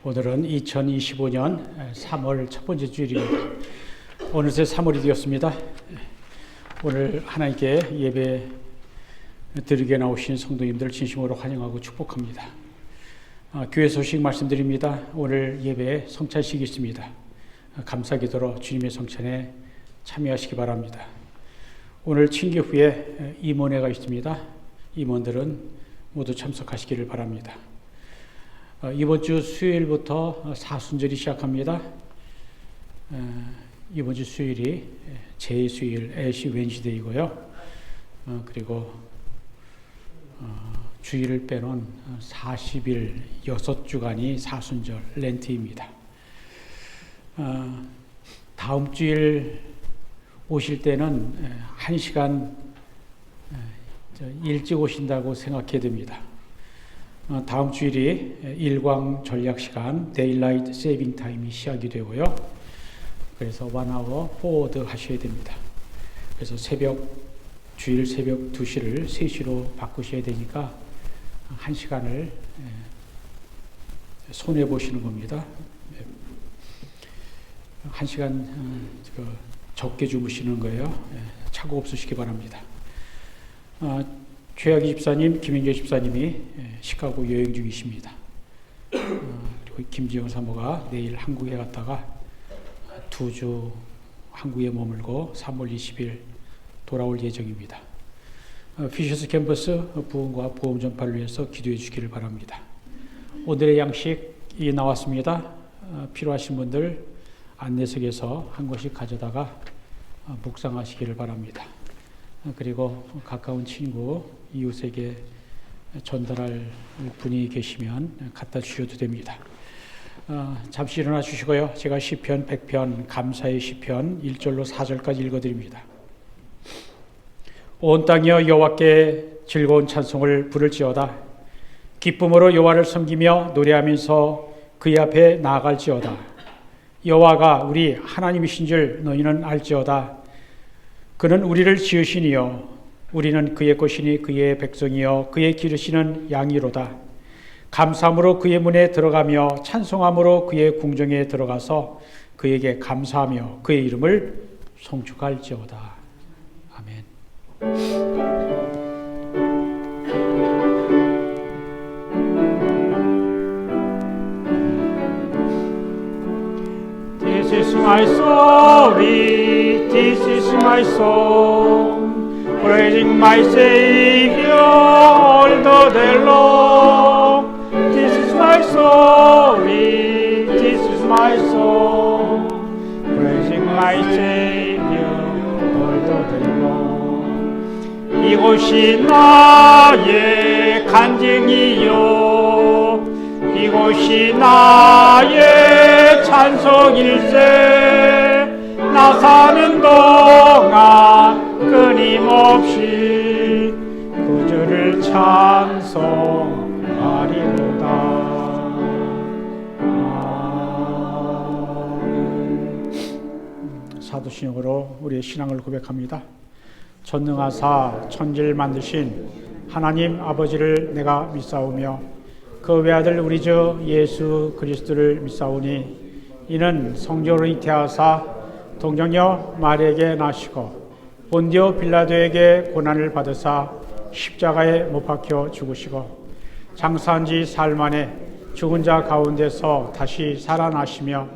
오늘은 2025년 3월 첫 번째 주일입니다. 어느새 3월이 되었습니다. 오늘 하나님께 예배 드리게 나오신 성도님들 진심으로 환영하고 축복합니다. 교회 소식 말씀드립니다. 오늘 예배에 성찬식이 있습니다. 감사기도로 주님의 성찬에 참여하시기 바랍니다. 오늘 친교 후에 임원회가 있습니다. 임원들은 모두 참석하시기를 바랍니다. 이번 주 수요일부터 사순절이 시작합니다. 이번 주 수요일이 제2수요일 애쉬 웬시데이고요. 그리고 주일을 빼놓은 40일 6주간이 사순절 렌트입니다. 다음 주일 오실 때는 1시간 일찍 오신다고 생각해야 됩니다. 다음 주일이 일광 전략 시간 데일라이트 세이빙 타임이 시작이 되고요. 그래서 1hour 포워드 하셔야 됩니다. 그래서 주일 새벽 2시를 3시로 바꾸셔야 되니까 1시간을 손해 보시는 겁니다. 1시간 적게 주무시는 거예요. 착오 없으시기 바랍니다. 최학희 집사님, 김영재 집사님이 시카고 여행 중이십니다. 그리고 김지영 사모가 내일 한국에 갔다가 2주 한국에 머물고 3월 20일 돌아올 예정입니다. 피셔스 캠퍼스 부흥과 복음 전파를 위해서 기도해 주시기를 바랍니다. 오늘의 양식이 나왔습니다. 필요하신 분들 안내석에서 한 것씩 가져다가 묵상하시기를 바랍니다. 그리고 가까운 친구, 이웃에게 전달할 분이 계시면 갖다 주셔도 됩니다. 잠시 일어나 주시고요. 제가 시편 100편 감사의 시편 1절로 4절까지 읽어드립니다. 온 땅이여 여호와께 즐거운 찬송을 부를지어다. 기쁨으로 여호와를 섬기며 노래하면서 그의 앞에 나아갈지어다. 여호와가 우리 하나님이신 줄 너희는 알지어다. 그는 우리를 지으시니요 우리는 그의 것이니 그의 백성이요 그의 기르시는 양이로다. 감사함으로 그의 문에 들어가며 찬송함으로 그의 궁정에 들어가서 그에게 감사하며 그의 이름을 송축할지어다. 아멘. This is my story, this is my song, praising my Savior all the day long. This is my story, this is my song, praising my Savior all the day long. 이곳이 나의 간증이요 이곳이 나의 찬송일세. 나 사는 동안 끊임없이 그 주를 찬송하리로다. 사도신앙으로 우리의 신앙을 고백합니다. 전능하사 천지를 만드신 하나님 아버지를 내가 믿사오며 그 외아들 우리 주 예수 그리스도를 믿사오니 이는 성령으로 잉태하사 동정녀 마리아에게 나시고 본디오 빌라도에게 고난을 받으사 십자가에 못 박혀 죽으시고 장사한 지 사흘 만에 죽은 자 가운데서 다시 살아나시며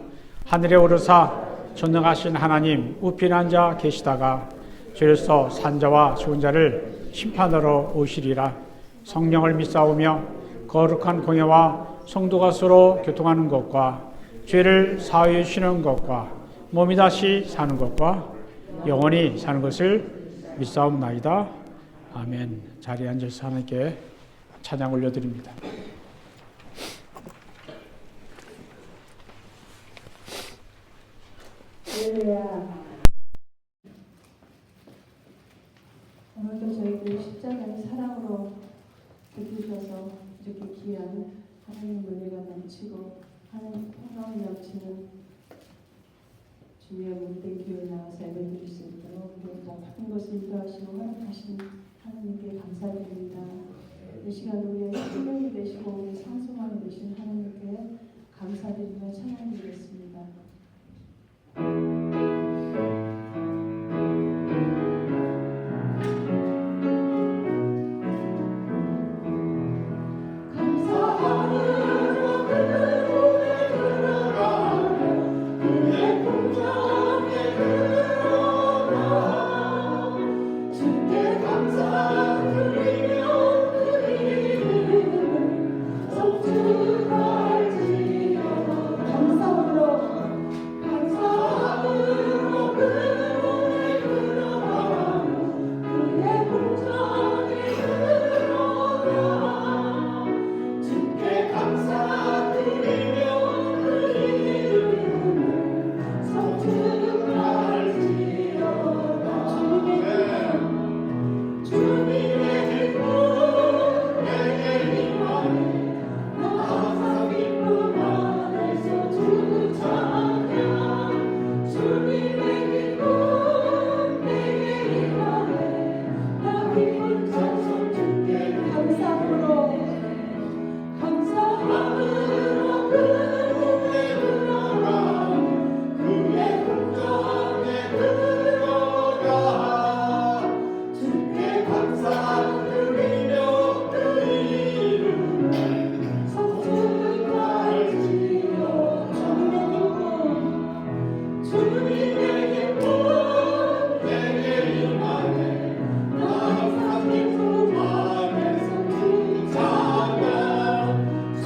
하늘에 오르사 전능하신 하나님 우편 앉아 계시다가 죄로서 산 자와 죽은 자를 심판하러 오시리라. 성령을 믿사오며 거룩한 공예와 성도가 서로 교통하는 것과 죄를 사하여 주시는 것과 몸이 다시 사는 것과 영원히 사는 것을 믿사옵나이다. 아멘. 자리에 앉아서 하나님께 찬양 올려드립니다. 오늘도 저희들 십자가의 사랑으로 베푸셔서 이렇게 귀한 하나님 은혜가 넘치고 하나님 평강이 넘치는 주님의 몸된 교회 나와서 예배드릴 수 있도록 우리가 모든 것을 인도하시고 허락하신 하나님께 감사드립니다. 이 시간 우리의 생명이 되시고 우리의 상승함이 되신 하나님께 감사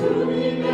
주님의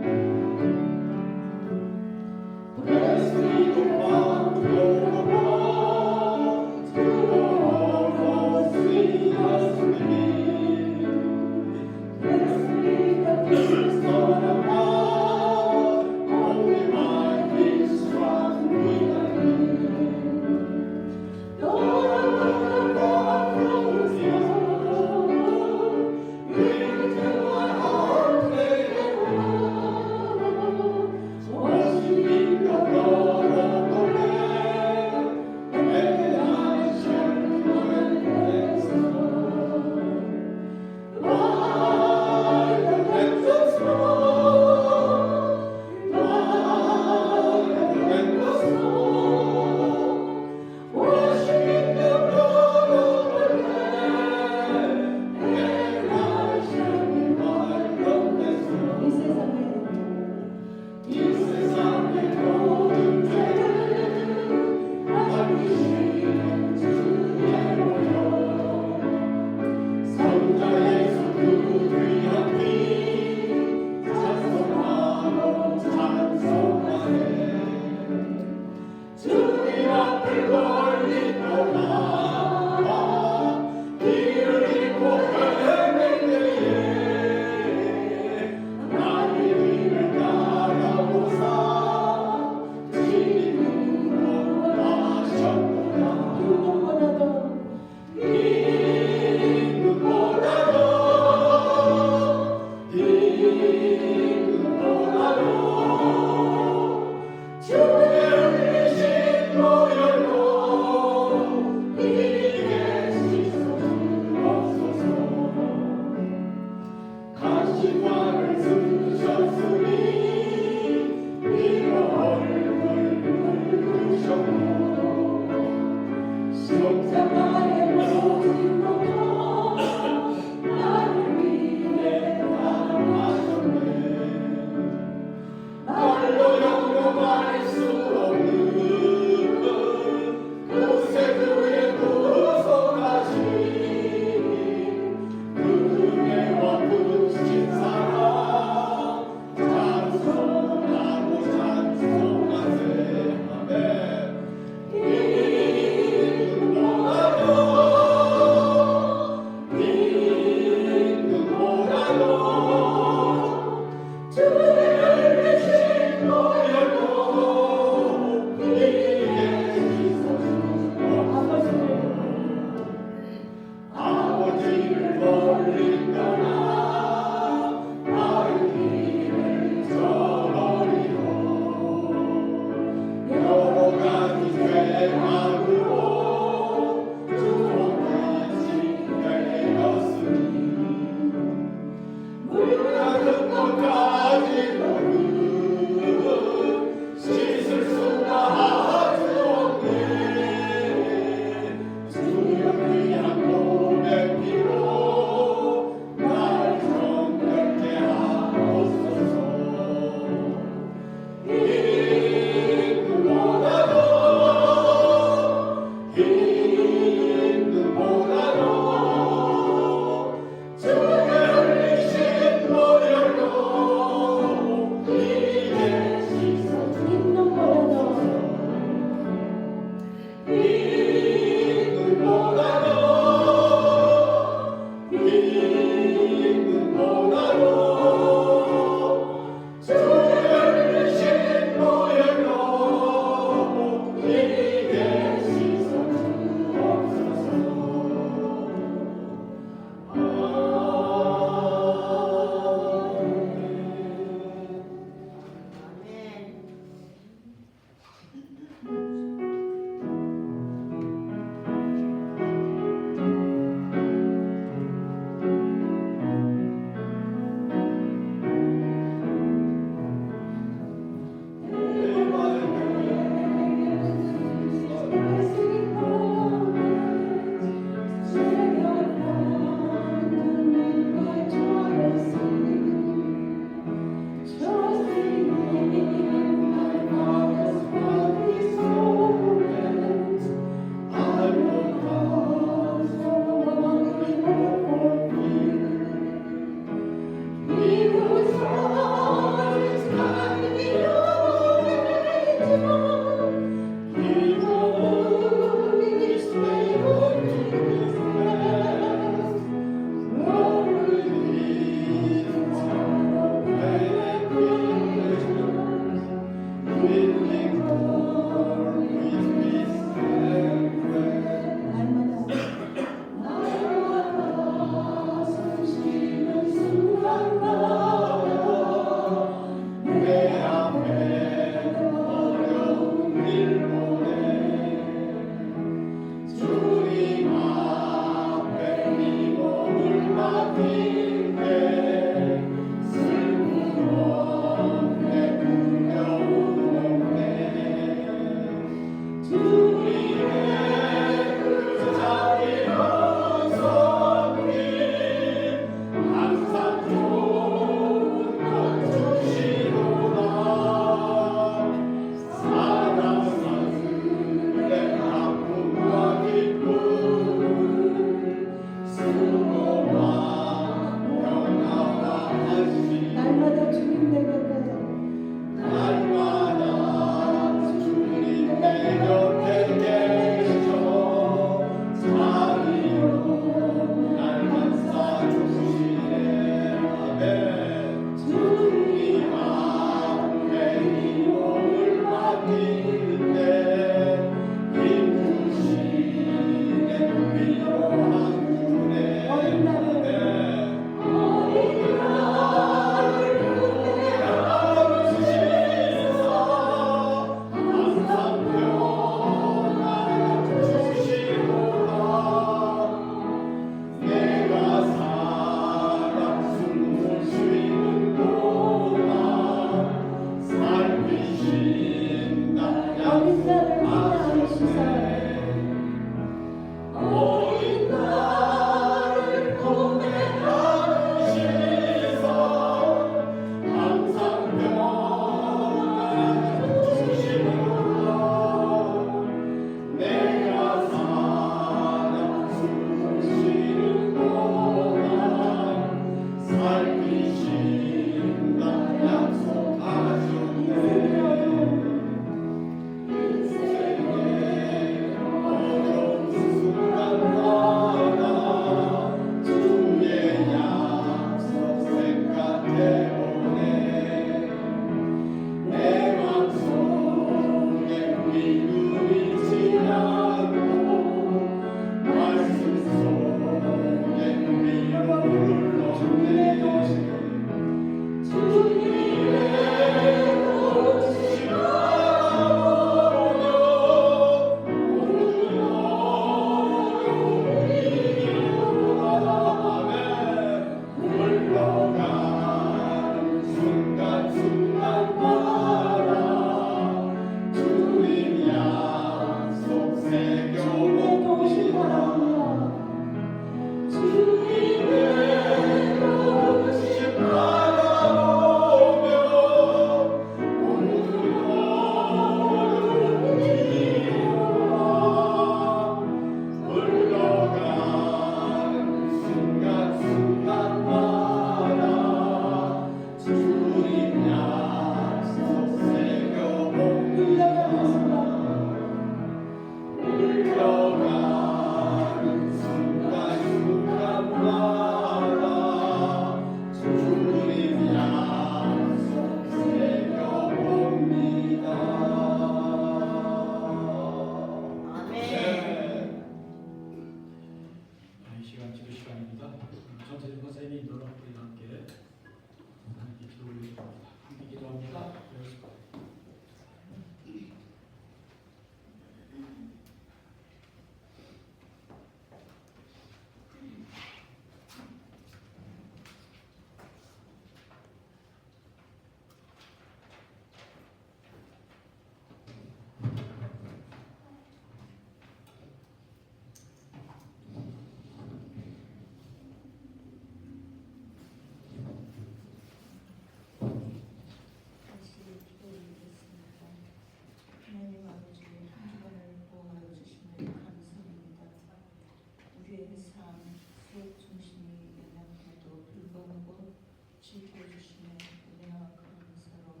우리의 삶, 수업 중심이 연약해도 불구하고 지켜주시며 은혜와 감사로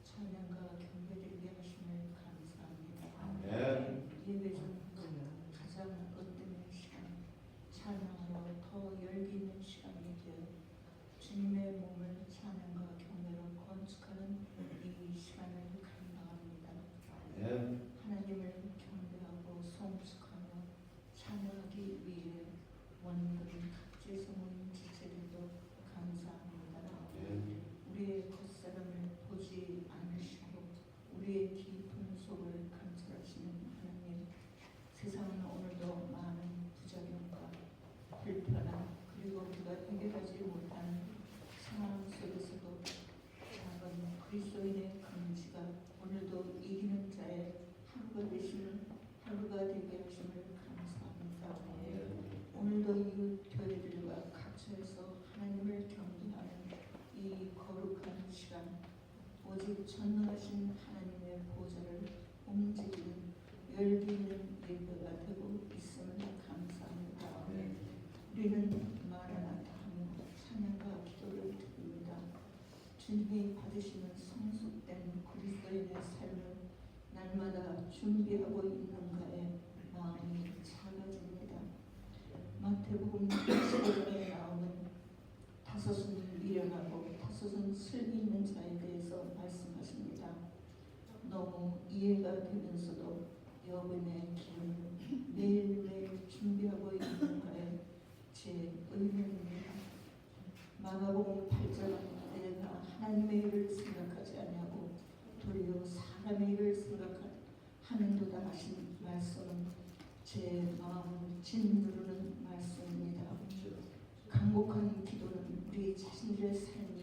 찬양과 경배드리게 하심을 감사합니다. 예배 중 가장 엇되는 시간, 찬양으로 더 열기 있는 시간이 되어 주님의 몸을 찬양과 경배로 건축하는 이 시간을 감사합니다. 하나님을 경배하고 송축하며 찬양하기 위해 원금 각지성은 지체들도 감사합니다. 우리의 겉사람을 보지 않으시고 우리의 깊은 속을 감찰하시는 하나님, 세상은 오늘도 많은 부작용과 불편함 그리고 우리가 해결하지 못하는 상황 속에서도 작은 그리스도인의 금지가 오늘도 이기는 자의 하루가 되시는 하루가 되게 하심을 감사합니다. 오늘도 이웃 교회들과 각처에서 하나님을 경배하는 이 거룩한 시간, 오직 전능하신 하나님의 보좌를 움직이는 열기 있는 예배가 되고 있음을 감사합니다. 우리는 마라나타 하며 찬양과 기도를 드립니다. 주님이 받으시는 성숙된 그리스도인의 삶을 날마다 준비하고 있는가에 마음이 작아집니다. 마태복음 15장에 나오는 다섯은 미련하고 다섯은 슬기 있는 자에 대해서 말씀하십니다. 너무 이해가 되면서도 여분의 길을 매일매일 준비하고 있는가에 제 의문입니다. 마가복음 8장은 내가 하나님의 일을 생각하지 않냐고 도리어 사람의 일을 생각하는도다 하신 말씀은 제 마음을 짓누르는 말씀입니다. 강곡한 기도는 우리 자신들의 삶이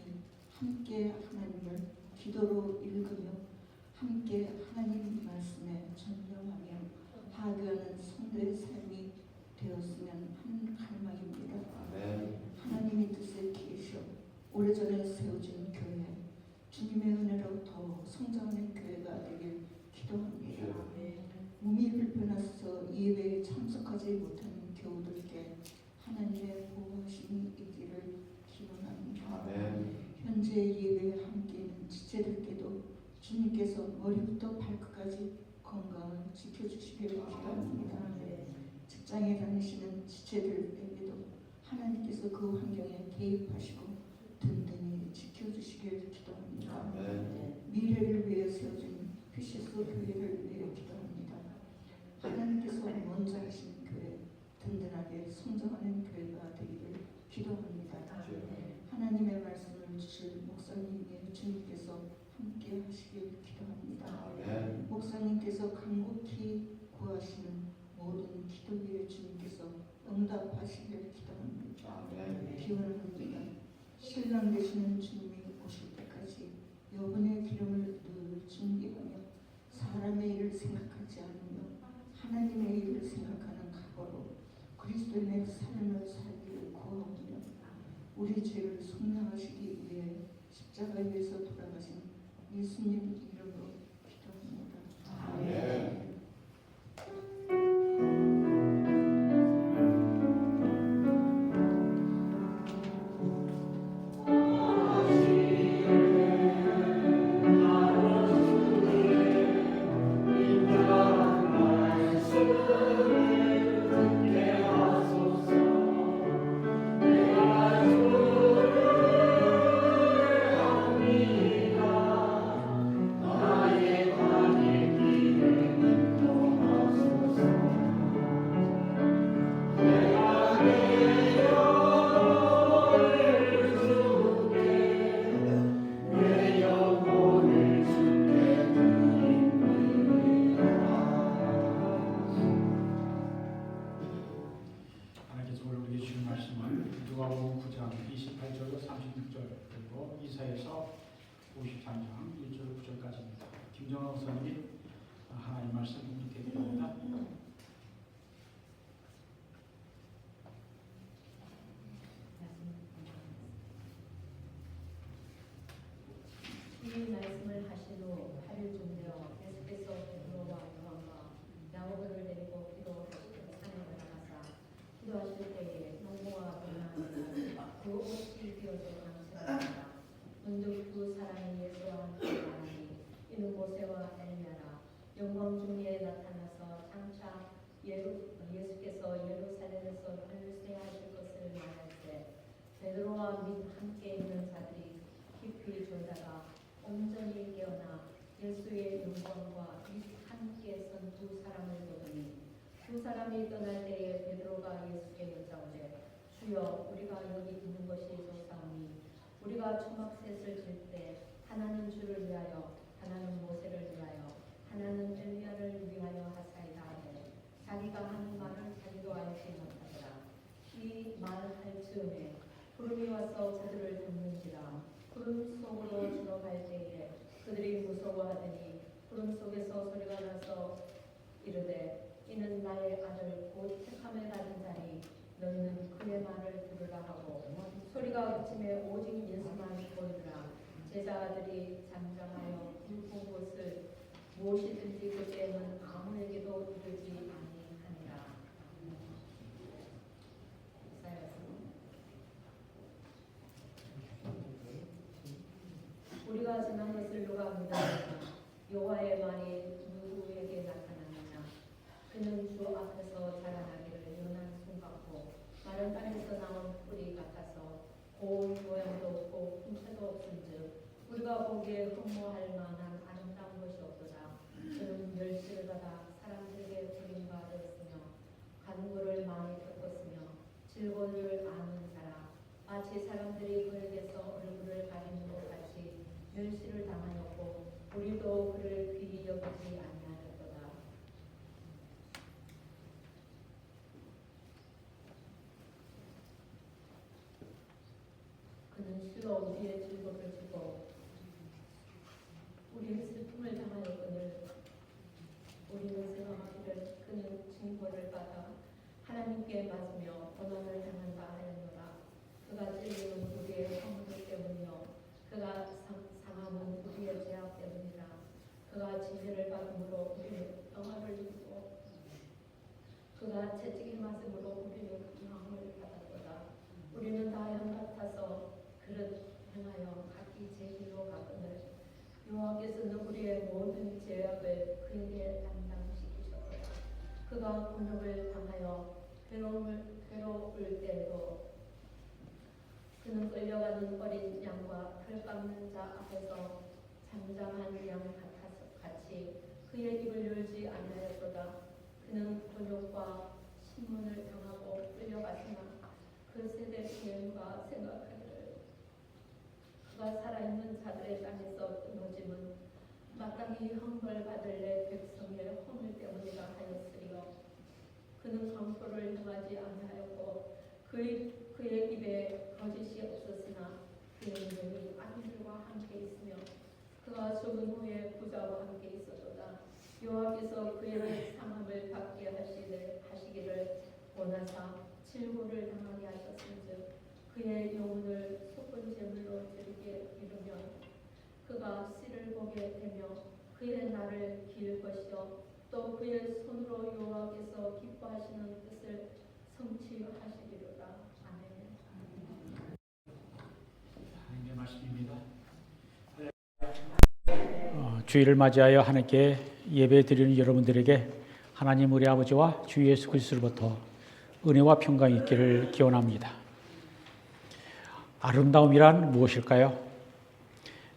함께 하나님을 기도로 읽으며 함께 하나님 말씀에 전념하며 하교하는 성도의 삶이 되었으면 하는 갈망입니다. 하나님이 뜻에 계셔 오래전에 세워진 교회, 주님의 은혜로 더 성장하는 교회가 되길 기도합니다. 몸이 불편해서 예배에 참석하지 못하는 교우들께 하나님의 보호하심이 있기를 기원합니다. 현재 예배에 함께 있는 지체들께도 주님께서 머리부터 발끝까지 건강을 지켜주시길 기도합니다. 직장에 다니시는 지체들에게도 하나님께서 그 환경에 개입하시고 든든히 지켜주시길 기도합니다. 미래를 위해 세워진 피시스 교회를 위해 기도합니다. 하나님께서 먼저 하신 교회, 든든하게 성장하는 교회가 되기를 기도합니다. 하나님의 말씀을 주실 목사님의 주님께서 함께 하시길 기도합니다. 목사님께서 간곡히 구하시는 모든 기도에 주님께서 응답하시길 기도합니다. 기원합니다. 신랑 되시는 주님이 오실 때까지 여분의 기름을 늘 준비하며 사람의 일을 생각하지 않으며 하나님의 일을 생각하는 각오로 그리스도인의 삶을 살기를 구하오며 우리 죄를 속량하시기 위해 십자가에서 돌아가신 예수님 이름으로 기도합니다. 아멘. 하나님께서 오늘 우리에게 주신 말씀은 누가복음 9장 28절로 36절 그리고 이사야서 53장 1절 9절까지입니다. 김정호 선생님이 하나님 말씀 읽게 됩니다. 이 말씀을 하신 후 8일 쯤되어 예수께서 베드로와 요한과 야고보를 데리고 기도하시고 산에 올라가사 안수하실 때에 농부와 고난하는 그 옷이 비어져 감사합니다. 문득 두 사람이 예수와 함께 가니 이는 모세와 엘리야라. 영광 중에 나타나서 장차 예수께서 예루살렘에서 환세하실 것을 말할 때 베드로와 및 함께 있는 자들이 깊이 졸다가 온전히 깨어나 예수의 영광과 및 함께 선 두 사람을 보더니 두 사람이 떠날 때에 베드로가 예수께 여짜오되 주여 우리가 여기 있는 것이 좋사오니 우리가 초막셋을 질 때 하나는 주를 위하여 하나는 모세를 위하여 하나는 엘리야를 위하여 하사이다 하되 자기가 하는 말을 자기도 알지 못하더라. 이 말할 즈음에 구름이 와서 그들을 덮는지라. 구름 속으로 들어갈 때에 그들이 무서워하더니 구름 속에서 소리가 나서 이르되 이는 나의 아들 곧 택함을 받은 자니 너희는 그의 말을 들으라 하고 소리가 그침에 오직 예수만 보이더라. 제자들이 잠잠하여 굵은 곳을 무엇이든지 그때는 아무에게도 이르지 아니하니라. 우리가 지난 것을 누가 믿었느냐? 여호와의 말이 누구에게 나타났느냐? 그는 주 앞에서 자라나기를 연한 손 같고 마른 땅에서 나온 뿌리 같아서 고운 모양도 없고 품체도 없은즉 우리가 보기에 흠모할 만한 아름다운 것이 없도다. 그는 멸시를 받아 사람들에게 버림받았으며 간구를 많이 겪었으며 질고를 아는 자라. 마치 사람들이 그에게서 얼굴을 가리는 것 같이 멸시를 당하였고 우리도 그를 귀히 여기지 아니하였도다. 그는 실로 우리의 즐거움을 주고 우리의 슬픔을 당하였거늘 우리는 생각하기를 그는 징벌을 받아 하나님께 맞으며 고난을 당한다 하였노라. 그가 찔림은 우리의 허물 때문이요 그가 상함은 우리의 죄악 때문이라. 그가 진리를 받음으로 우리는 평화를 누리고 그가 채찍을 맞음으로 우리는 평강을 받았도다. 우리는 다 양 같아서 그릇 행하여 각기 제 길로 가거늘 여호와께서는 우리의 모든 죄악을 그에게 담당시키셨도다. 그가 곤욕을 당하여 괴로울 때에도 그는 끌려가는 어린 양과 털 깎는 자 앞에서 잠잠한 양 같이 그의 입을 열지 아니하였도다. 그는 곤욕과 신문을 당하고 끌려갔으나 그 세대 계류가 생각하기를 그가 살아있는 자들의 땅에서 끊어짐은 마땅히 형벌받을 내 백성의 허물 때문이라 하였으리요. 그는 강포를 행하지 아니하였고 그의 입에 거짓이 없었으나 그의 눈이 악인들과 함께 있으며 그가 죽은 후에 부자와 함께 있었도다. 여호와께서 그에게 상함을 받게 하시기를 원하사 질고를 당하게 하셨은즉 그의 영혼을 속은 제물로 드리게 이르며 그가 씨를 보게 되며 그의 날을 길 것이요 또 그의 손으로 여호와께서 기뻐하시는 뜻을 성취하시리로다. 아멘. 하나님의 말씀입니다. 주일을 맞이하여 하나님께 예배 드리는 여러분들에게 하나님 우리 아버지와 주 예수 그리스도로부터 은혜와 평강이 있기를 기원합니다. 아름다움이란 무엇일까요?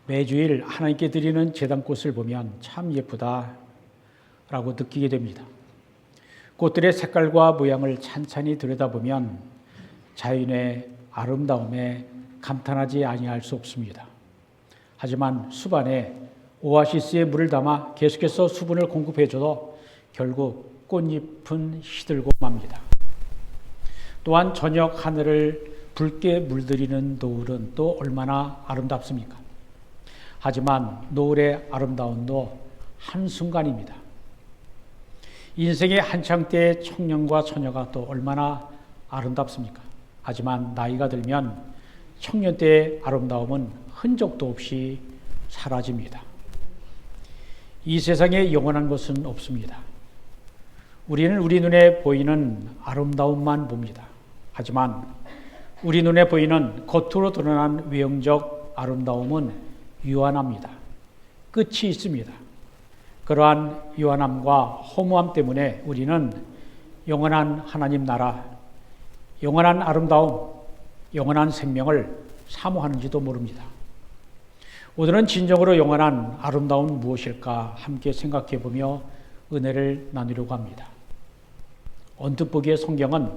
매주일 하나님께 드리는 제단꽃을 보면 참 예쁘다라고 느끼게 됩니다. 꽃들의 색깔과 모양을 찬찬히 들여다보면 자연의 아름다움에 감탄하지 아니할 수 없습니다. 하지만 숲안에 오아시스에 물을 담아 계속해서 수분을 공급해줘도 결국 꽃잎은 시들고 맙니다. 또한 저녁 하늘을 붉게 물들이는 노을은 또 얼마나 아름답습니까? 하지만 노을의 아름다움도 한순간입니다. 인생의 한창 때의 청년과 처녀가 또 얼마나 아름답습니까? 하지만 나이가 들면 청년 때의 아름다움은 흔적도 없이 사라집니다. 이 세상에 영원한 것은 없습니다. 우리는 우리 눈에 보이는 아름다움만 봅니다. 하지만 우리 눈에 보이는 겉으로 드러난 외형적 아름다움은 유한합니다. 끝이 있습니다. 그러한 유한함과 허무함 때문에 우리는 영원한 하나님 나라, 영원한 아름다움, 영원한 생명을 사모하는지도 모릅니다. 오늘은 진정으로 영원한 아름다움은 무엇일까 함께 생각해 보며 은혜를 나누려고 합니다. 언뜻 보기에 성경은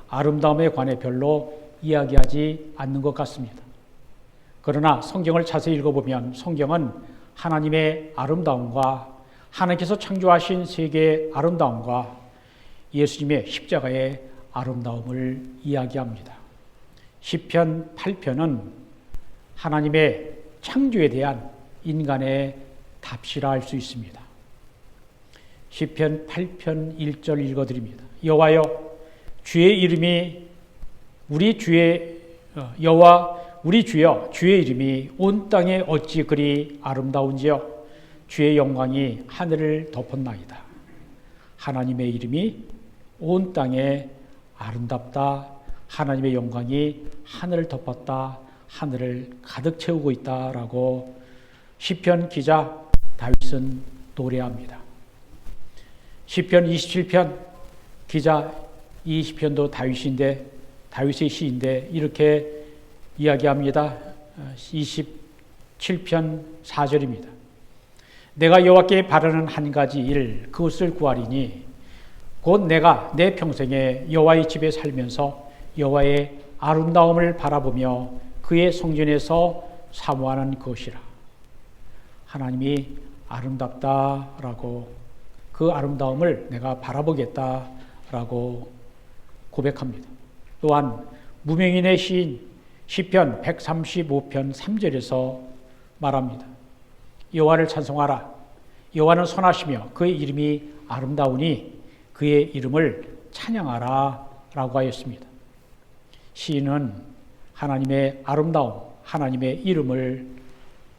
아름다움에 관해 별로 이야기하지 않는 것 같습니다. 그러나 성경을 자세히 읽어보면 성경은 하나님의 아름다움과 하나님께서 창조하신 세계의 아름다움과 예수님의 십자가의 아름다움을 이야기합니다. 시편 8편은 하나님의 창조에 대한 인간의 답시라 할 수 있습니다. 시편 8편 1절 읽어드립니다. 여호와여, 주의 이름이 우리 주여, 주의 이름이 온 땅에 어찌 그리 아름다운지요. 주의 영광이 하늘을 덮었나이다. 하나님의 이름이 온 땅에 아름답다. 하나님의 영광이 하늘을 덮었다. 하늘을 가득 채우고 있다라고 시편 기자 다윗은 노래합니다. 시편 27편 기자 이 시편도 다윗의 시인데 이렇게 이야기합니다. 27편 4절입니다. 내가 여호와께 바라는 한 가지 일 그것을 구하리니 곧 내가 내 평생에 여호와의 집에 살면서 여호와의 아름다움을 바라보며 그의 성전에서 사모하는 것이라. 하나님이 아름답다라고 그 아름다움을 내가 바라보겠다라고 고백합니다. 또한 무명인의 시인 시편 135편 3절에서 말합니다. 여호와를 찬송하라. 여호와는 선하시며 그의 이름이 아름다우니 그의 이름을 찬양하라 라고 하였습니다. 시인은 하나님의 아름다움, 하나님의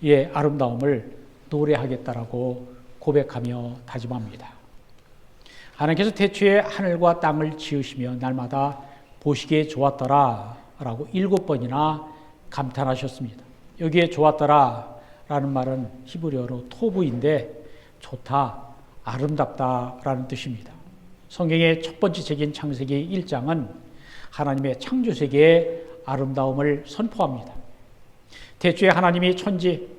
의 아름다움을 노래하겠다라고 고백하며 다짐합니다. 하나님께서 태초에 하늘과 땅을 지으시며 날마다 보시기에 좋았더라 라고 7번이나 감탄하셨습니다. 여기에 좋았더라 라는 말은 히브리어로 토부인데 좋다, 아름답다 라는 뜻입니다. 성경의 첫 번째 책인 창세기 1장은 하나님의 창조세계의 아름다움을 선포합니다. 태초에 하나님이 천지,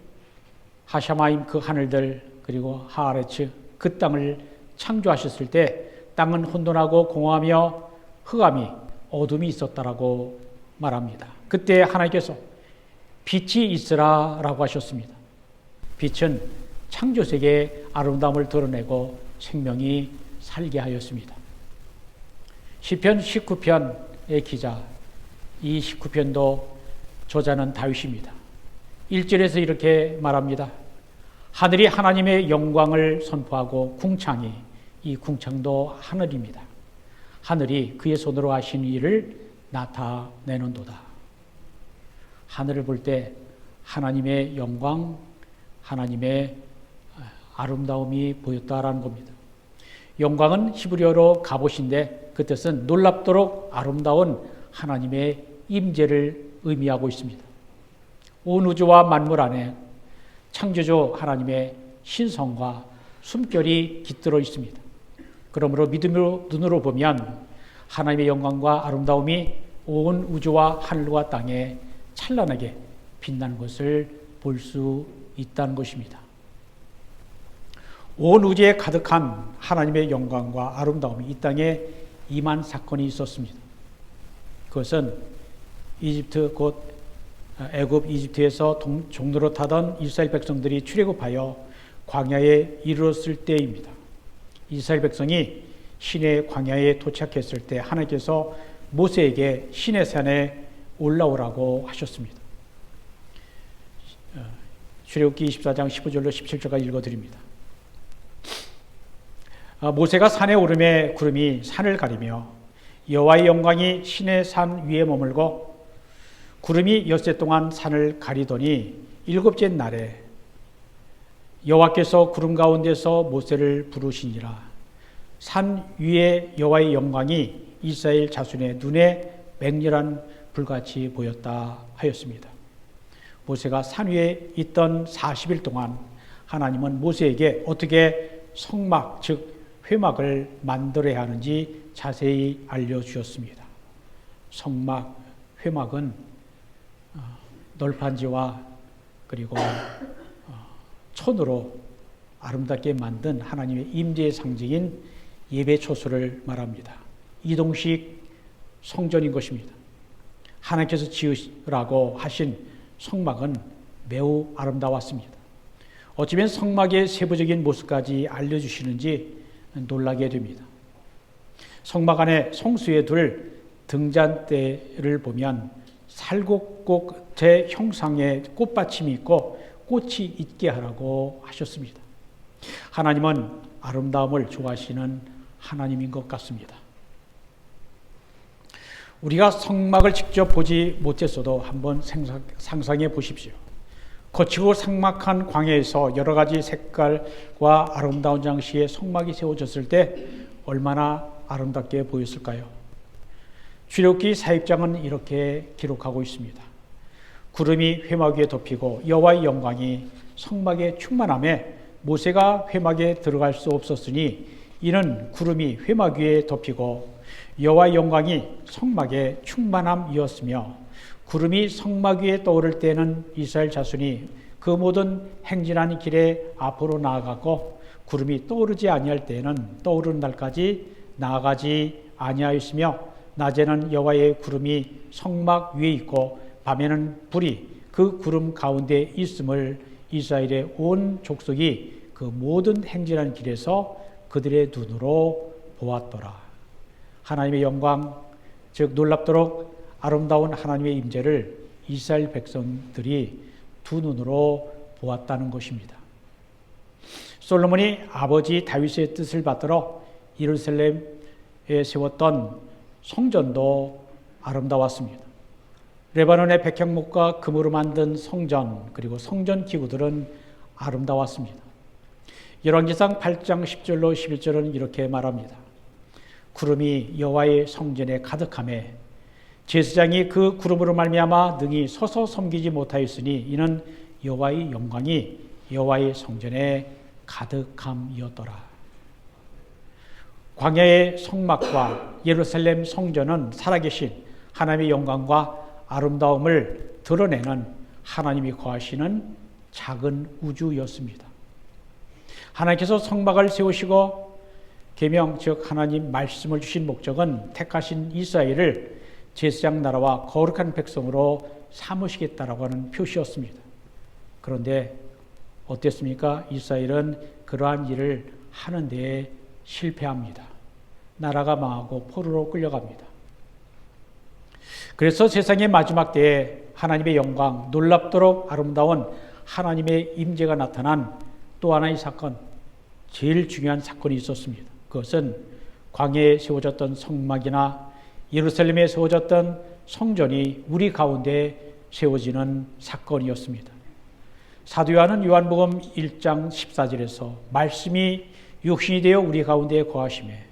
하샤마임 그 하늘들 그리고 하아레츠 그 땅을 창조하셨을 때 땅은 혼돈하고 공허하며 흑암이 어둠이 있었다라고 말합니다. 그때 하나님께서 빛이 있으라 라고 하셨습니다. 빛은 창조세계의 아름다움을 드러내고 생명이 살게 하였습니다. 시편 19편의 기자, 이 19편도 저자는 다윗입니다. 1절에서 이렇게 말합니다. 하늘이 하나님의 영광을 선포하고 궁창이, 이 궁창도 하늘입니다. 하늘이 그의 손으로 하신 일을 나타내는도다. 하늘을 볼 때 하나님의 영광, 하나님의 아름다움이 보였다라는 겁니다. 영광은 히브리어로 가봇인데 그 뜻은 놀랍도록 아름다운 하나님의 임재를 의미하고 있습니다. 온 우주와 만물 안에 창조주 하나님의 신성과 숨결이 깃들어 있습니다. 그러므로 믿음으로 눈으로 보면 하나님의 영광과 아름다움이 온 우주와 하늘과 땅에 찬란하게 빛나는 것을 볼 수 있다는 것입니다. 온 우주에 가득한 하나님의 영광과 아름다움이 이 땅에 임한 사건이 있었습니다. 그것은 이집트 곧 애굽 이집트에서 종로로 타던 이스라엘 백성들이 출애굽하여 광야에 이르렀을 때입니다. 이스라엘 백성이 시내 광야에 도착했을 때 하나님께서 모세에게 시내산에 올라오라고 하셨습니다. 출애굽기 24장 15절로 17절까지 읽어드립니다. 모세가 산에 오르매 구름이 산을 가리며 여호와의 영광이 시내 산 위에 머물고 구름이 엿새 동안 산을 가리더니 7째 날에 여호와께서 구름 가운데서 모세를 부르시니라. 산 위의 여호와의 영광이 이스라엘 자손의 눈에 맹렬한 불같이 보였다 하였습니다. 모세가 산 위에 있던 40일 동안 하나님은 모세에게 어떻게 성막, 즉 회막을 만들어야 하는지 자세히 알려주셨습니다. 성막, 회막은 널판지와 그리고 천으로 아름답게 만든 하나님의 임재의 상징인 예배 초소를 말합니다. 이동식 성전인 것입니다. 하나님께서 지으라고 하신 성막은 매우 아름다웠습니다. 어쩌면 성막의 세부적인 모습까지 알려주시는지 놀라게 됩니다. 성막 안에 성수에 둘 등잔대를 보면 살곡꽃의 형상의 꽃받침이 있고 꽃이 있게 하라고 하셨습니다. 하나님은 아름다움을 좋아하시는 하나님인 것 같습니다. 우리가 성막을 직접 보지 못했어도 한번 상상해 보십시오. 거치고 삭막한 광야에서 여러 가지 색깔과 아름다운 장식의 성막이 세워졌을 때 얼마나 아름답게 보였을까요? 출애굽기 4장은 이렇게 기록하고 있습니다. 구름이 회막 위에 덮이고 여호와의 영광이 성막에 충만함에 모세가 회막에 들어갈 수 없었으니 이는 구름이 회막 위에 덮이고 여호와의 영광이 성막에 충만함이었으며 구름이 성막 위에 떠오를 때는 이스라엘 자손이 그 모든 행진하는 길에 앞으로 나아갔고 구름이 떠오르지 아니할 때에는 떠오르는 날까지 나아가지 아니하였으며 낮에는 여호와의 구름이 성막 위에 있고 밤에는 불이 그 구름 가운데 있음을 이스라엘의 온 족속이 그 모든 행진하는 길에서 그들의 눈으로 보았더라. 하나님의 영광, 즉 놀랍도록 아름다운 하나님의 임재를 이스라엘 백성들이 두 눈으로 보았다는 것입니다. 솔로몬이 아버지 다윗의 뜻을 받들어 예루살렘에 세웠던 성전도 아름다웠습니다. 레바논의 백향목과 금으로 만든 성전 그리고 성전 기구들은 아름다웠습니다. 열왕기상 8장 10절로 11절은 이렇게 말합니다. 구름이 여호와의 성전에 가득하매 제사장이 그 구름으로 말미암아 능히 서서 섬기지 못하였으니 이는 여호와의 영광이 여호와의 성전에 가득함이었더라. 광야의 성막과 예루살렘 성전은 살아계신 하나님의 영광과 아름다움을 드러내는 하나님이 거하시는 작은 우주였습니다. 하나님께서 성막을 세우시고 계명 즉 하나님 말씀을 주신 목적은 택하신 이스라엘을 제사장 나라와 거룩한 백성으로 삼으시겠다라고 하는 표시였습니다. 그런데 어땠습니까? 이스라엘은 그러한 일을 하는 데에 실패합니다. 나라가 망하고 포로로 끌려갑니다. 그래서 세상의 마지막 때에 하나님의 영광, 놀랍도록 아름다운 하나님의 임재가 나타난 또 하나의 사건, 제일 중요한 사건이 있었습니다. 그것은 광야에 세워졌던 성막이나 예루살렘에 세워졌던 성전이 우리 가운데 세워지는 사건이었습니다. 사도 요한은 요한복음 1장 14절에서 말씀이 육신이 되어 우리 가운데 거하심에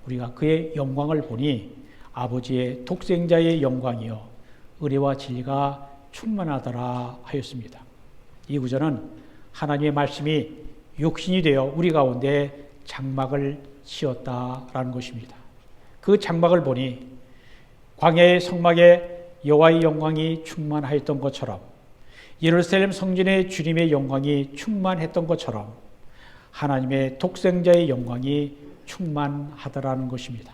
우리가 그의 영광을 보니 아버지의 독생자의 영광이요 의리와 진리가 충만하더라 하였습니다. 이 구절은 하나님의 말씀이 육신이 되어 우리 가운데 장막을 씌웠다라는 것입니다. 그 장막을 보니 광야의 성막에 여호와의 영광이 충만하였던 것처럼 예루살렘 성전에 주님의 영광이 충만했던 것처럼 하나님의 독생자의 영광이 충만하더라는 것입니다.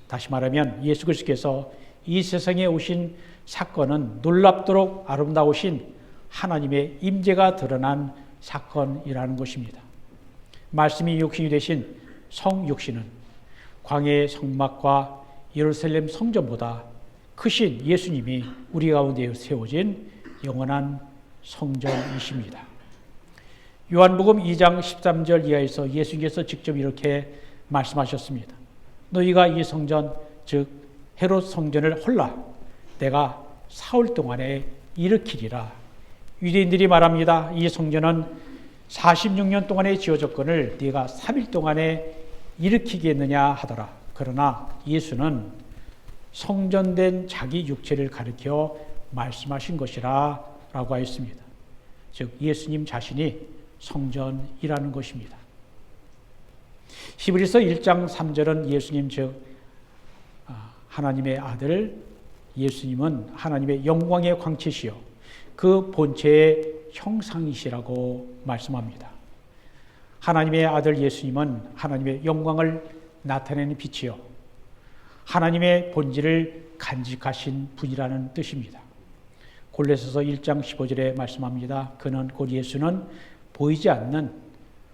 다시 말하면 예수 그리스도께서 이 세상에 오신 사건은 놀랍도록 아름다우신 하나님의 임재가 드러난 사건이라는 것입니다. 말씀이 육신이 되신 성육신은 광야의 성막과 예루살렘 성전보다 크신 예수님이 우리 가운데 세워진 영원한 성전이십니다. 요한복음 2장 13절 이하에서 예수님께서 직접 이렇게 말씀하셨습니다. 너희가 이 성전 즉 헤롯 성전을 홀라 내가 사흘 동안에 일으키리라. 유대인들이 말합니다. 이 성전은 46년 동안에 지어졌거늘 네가 3일 동안에 일으키겠느냐 하더라. 그러나 예수는 성전된 자기 육체를 가리켜 말씀하신 것이라 라고 하였습니다. 즉 예수님 자신이 성전이라는 것입니다. 히브리서 1장 3절은 예수님 즉 하나님의 아들 예수님은 하나님의 영광의 광채시요 그 본체의 형상이시라고 말씀합니다. 하나님의 아들 예수님은 하나님의 영광을 나타내는 빛이요 하나님의 본질을 간직하신 분이라는 뜻입니다. 골로새서 1장 15절에 말씀합니다. 그는 곧 예수는 보이지 않는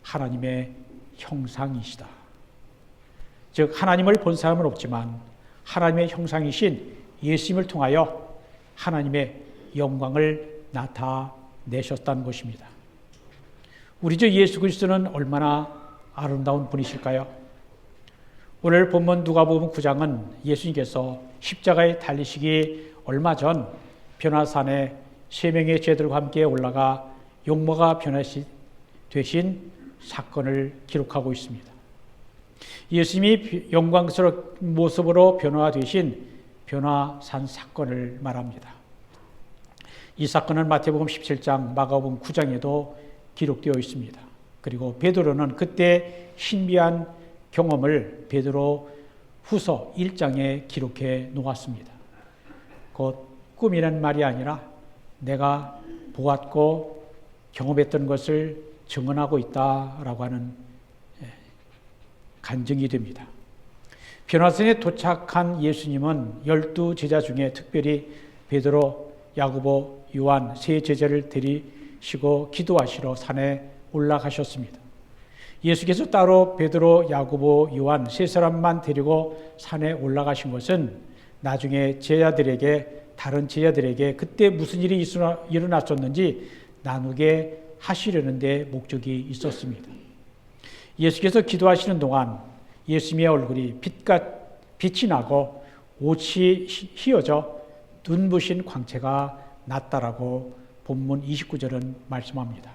하나님의 형상이시다. 즉 하나님을 본 사람은 없지만 하나님의 형상이신 예수님을 통하여 하나님의 영광을 나타내셨다는 것입니다. 우리 주 예수 그리스도는 얼마나 아름다운 분이실까요? 오늘 본문 누가복음 9장은 예수님께서 십자가에 달리시기 얼마 전 변화산에 3명의 제자들과 함께 올라가 용모가 되신 사건을 기록하고 있습니다. 예수님이 영광스러운 모습으로 변화되신 변화산 사건을 말합니다. 이 사건은 마태복음 17장, 마가복음 9장에도 기록되어 있습니다. 그리고 베드로는 그때 신비한 경험을 베드로 후서 1장에 기록해 놓았습니다. 곧 꿈이란 말이 아니라 내가 보았고 경험했던 것을 증언하고 있다라고 하는 간증이 됩니다. 변화산에 도착한 예수님은 12제자 중에 특별히 베드로, 야고보, 요한 세 제자를 데리시고 기도하시러 산에 올라가셨습니다. 예수께서 따로 베드로, 야고보, 요한 세 사람만 데리고 산에 올라가신 것은 나중에 다른 제자들에게 그때 무슨 일이 일어났었는지 나누게 하시려는 데 목적이 있었습니다. 예수께서 기도하시는 동안 예수님의 얼굴이 빛이 나고 옷이 휘어져 눈부신 광채가 났다라고 본문 29절은 말씀합니다.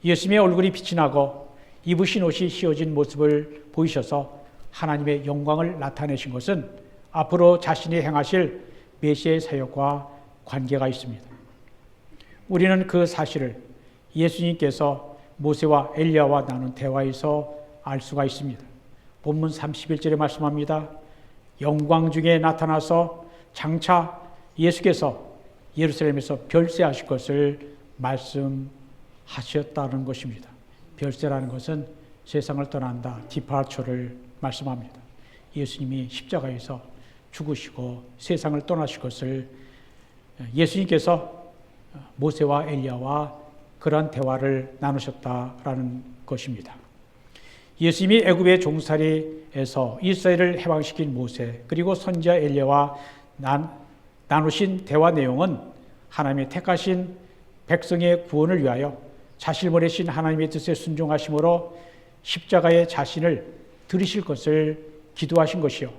예수님의 얼굴이 빛이 나고 입으신 옷이 휘어진 모습을 보이셔서 하나님의 영광을 나타내신 것은 앞으로 자신이 행하실 메시아의 사역과 관계가 있습니다. 우리는 그 사실을 예수님께서 모세와 엘리야와 나눈 대화에서 알 수가 있습니다. 본문 31절에 말씀합니다. 영광 중에 나타나서 장차 예수께서 예루살렘에서 별세하실 것을 말씀하셨다는 것입니다. 별세라는 것은 세상을 떠난다, 디파처를 말씀합니다. 예수님이 십자가에서 죽으시고 세상을 떠나실 것을 예수님께서 모세와 엘리야와 그런 대화를 나누셨다라는 것입니다. 예수님이 애굽의 종살이에서 이스라엘을 해방시킨 모세 그리고 선지자 엘리야와 나누신 대화 내용은 하나님의 택하신 백성의 구원을 위하여 자신을 보내신 하나님의 뜻에 순종하심으로 십자가에 자신을 들이실 것을 기도하신 것이요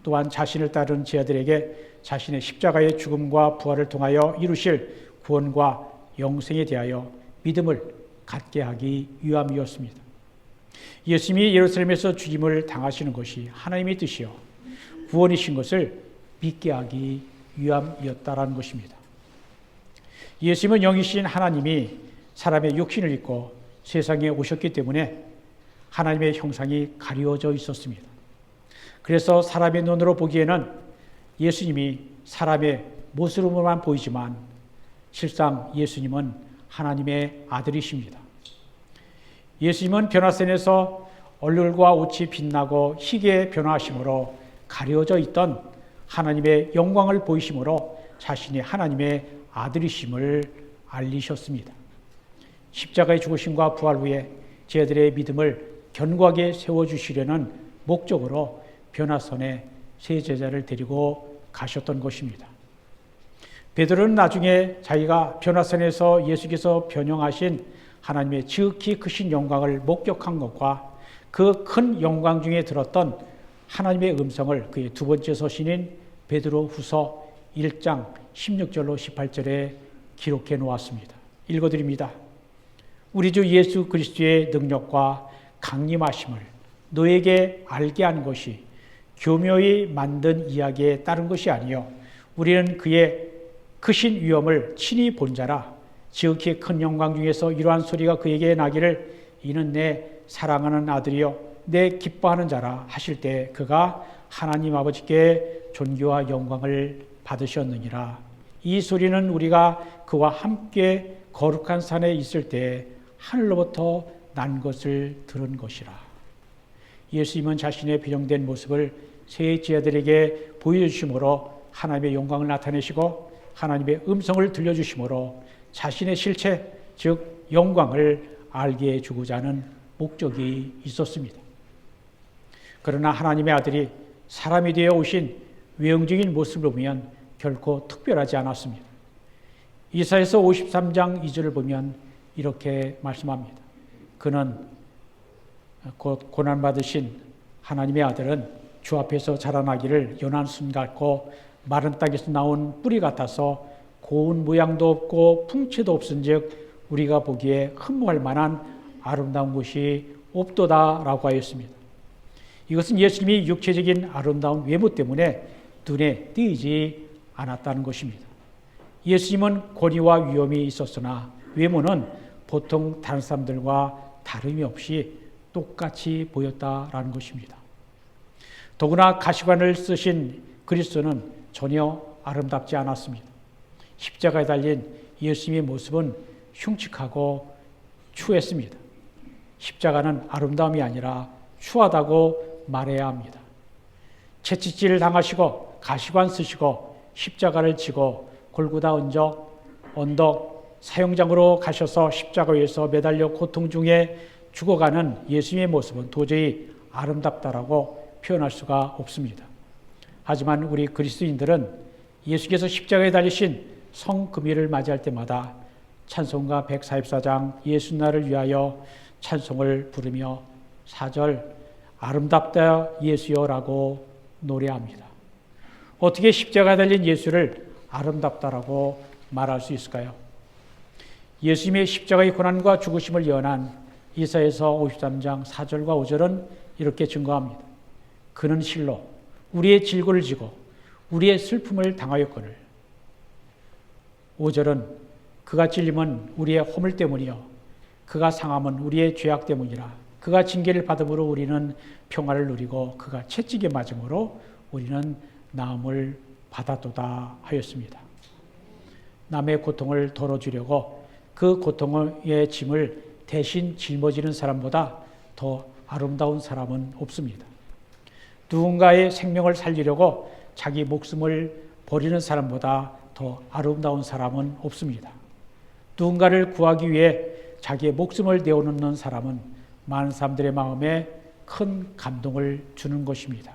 또한 자신을 따르는 제자들에게 자신의 십자가의 죽음과 부활을 통하여 이루실 구원과 영생에 대하여 믿음을 갖게 하기 위함이었습니다. 예수님이 예루살렘에서 죽임을 당하시는 것이 하나님의 뜻이요 구원이신 것을 믿게 하기 위함이었다라는 것입니다. 예수님은 영이신 하나님이 사람의 육신을 입고 세상에 오셨기 때문에 하나님의 형상이 가려져 있었습니다. 그래서 사람의 눈으로 보기에는 예수님이 사람의 모습으로만 보이지만 실상 예수님은 하나님의 아들이십니다. 예수님은 변화산에서 얼굴과 옷이 빛나고 희게 변화하심으로 가려져 있던 하나님의 영광을 보이심으로 자신이 하나님의 아들이심을 알리셨습니다. 십자가의 죽으심과 부활 후에 제자들의 믿음을 견고하게 세워주시려는 목적으로 변화산에 세 제자를 데리고 가셨던 것입니다. 베드로는 나중에 자기가 변화산에서 예수께서 변형하신 하나님의 지극히 크신 영광을 목격한 것과 그 큰 영광 중에 들었던 하나님의 음성을 그의 두 번째 서신인 베드로 후서 1장 16절로 18절에 기록해 놓았습니다. 읽어드립니다. 우리 주 예수 그리스도의 능력과 강림하심을 너에게 알게 한 것이 교묘히 만든 이야기에 따른 것이 아니요 우리는 그의 크신 위엄을 친히 본 자라. 지극히 큰 영광 중에서 이러한 소리가 그에게 나기를 이는 내 사랑하는 아들이요 내 기뻐하는 자라 하실 때 그가 하나님 아버지께 존귀와 영광을 받으셨느니라. 이 소리는 우리가 그와 함께 거룩한 산에 있을 때 하늘로부터 난 것을 들은 것이라. 예수님은 자신의 변형된 모습을 세 제자들에게 보여주심으로 하나님의 영광을 나타내시고 하나님의 음성을 들려주심으로 자신의 실체, 즉 영광을 알게 해주고자 하는 목적이 있었습니다. 그러나 하나님의 아들이 사람이 되어 오신 외형적인 모습을 보면 결코 특별하지 않았습니다. 이사야서 53장 2절을 보면 이렇게 말씀합니다. 그는 곧 고난받으신 하나님의 아들은 주 앞에서 자라나기를 연한 순 같고 마른 땅에서 나온 뿌리 같아서 고운 모양도 없고 풍채도 없은즉 우리가 보기에 흠모할 만한 아름다운 것이 없도다라고 하였습니다. 이것은 예수님이 육체적인 아름다운 외모 때문에 눈에 띄지 않았다는 것입니다. 예수님은 권위와 위엄이 있었으나 외모는 보통 다른 사람들과 다름이 없이 똑같이 보였다라는 것입니다. 더구나 가시관을 쓰신 그리스도는 전혀 아름답지 않았습니다. 십자가에 달린 예수님의 모습은 흉측하고 추했습니다. 십자가는 아름다움이 아니라 추하다고 말해야 합니다. 채찍질을 당하시고 가시관 쓰시고 십자가를 지고 골고다 언덕 사형장으로 가셔서 십자가 위에서 매달려 고통 중에 죽어가는 예수님의 모습은 도저히 아름답다라고 표현할 수가 없습니다. 하지만 우리 그리스도인들은 예수께서 십자가에 달리신 성금요일을 맞이할 때마다 찬송가 144장 예수 나를 위하여 찬송을 부르며 4절 아름답다 예수여라고 노래합니다. 어떻게 십자가에 달린 예수를 아름답다라고 말할 수 있을까요? 예수님의 십자가의 고난과 죽으심을 예언한 이사야서 53장 4절과 5절은 이렇게 증거합니다. 그는 실로 우리의 질고를 지고 우리의 슬픔을 당하였거늘 5절은 그가 찔림은 우리의 허물 때문이요 그가 상함은 우리의 죄악 때문이라 그가 징계를 받음으로 우리는 평화를 누리고 그가 채찍에 맞음으로 우리는 나음을 받았도다 하였습니다. 남의 고통을 덜어주려고 그 고통의 짐을 대신 짊어지는 사람보다 더 아름다운 사람은 없습니다. 누군가의 생명을 살리려고 자기 목숨을 버리는 사람보다 더 아름다운 사람은 없습니다. 누군가를 구하기 위해 자기의 목숨을 내어놓는 사람은 많은 사람들의 마음에 큰 감동을 주는 것입니다.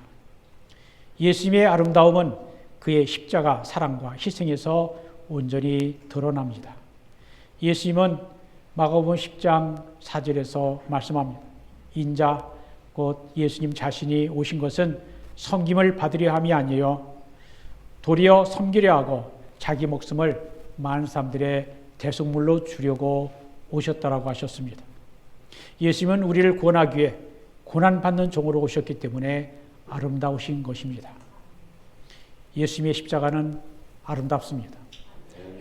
예수님의 아름다움은 그의 십자가 사랑과 희생에서 온전히 드러납니다. 예수님은 마가복음 10장 4절에서 말씀합니다. 인자 곧 예수님 자신이 오신 것은 섬김을 받으려 함이 아니요 도리어 섬기려 하고 자기 목숨을 많은 사람들의 대속물로 주려고 오셨다라고 하셨습니다. 예수님은 우리를 구원하기 위해 고난받는 종으로 오셨기 때문에 아름다우신 것입니다. 예수님의 십자가는 아름답습니다.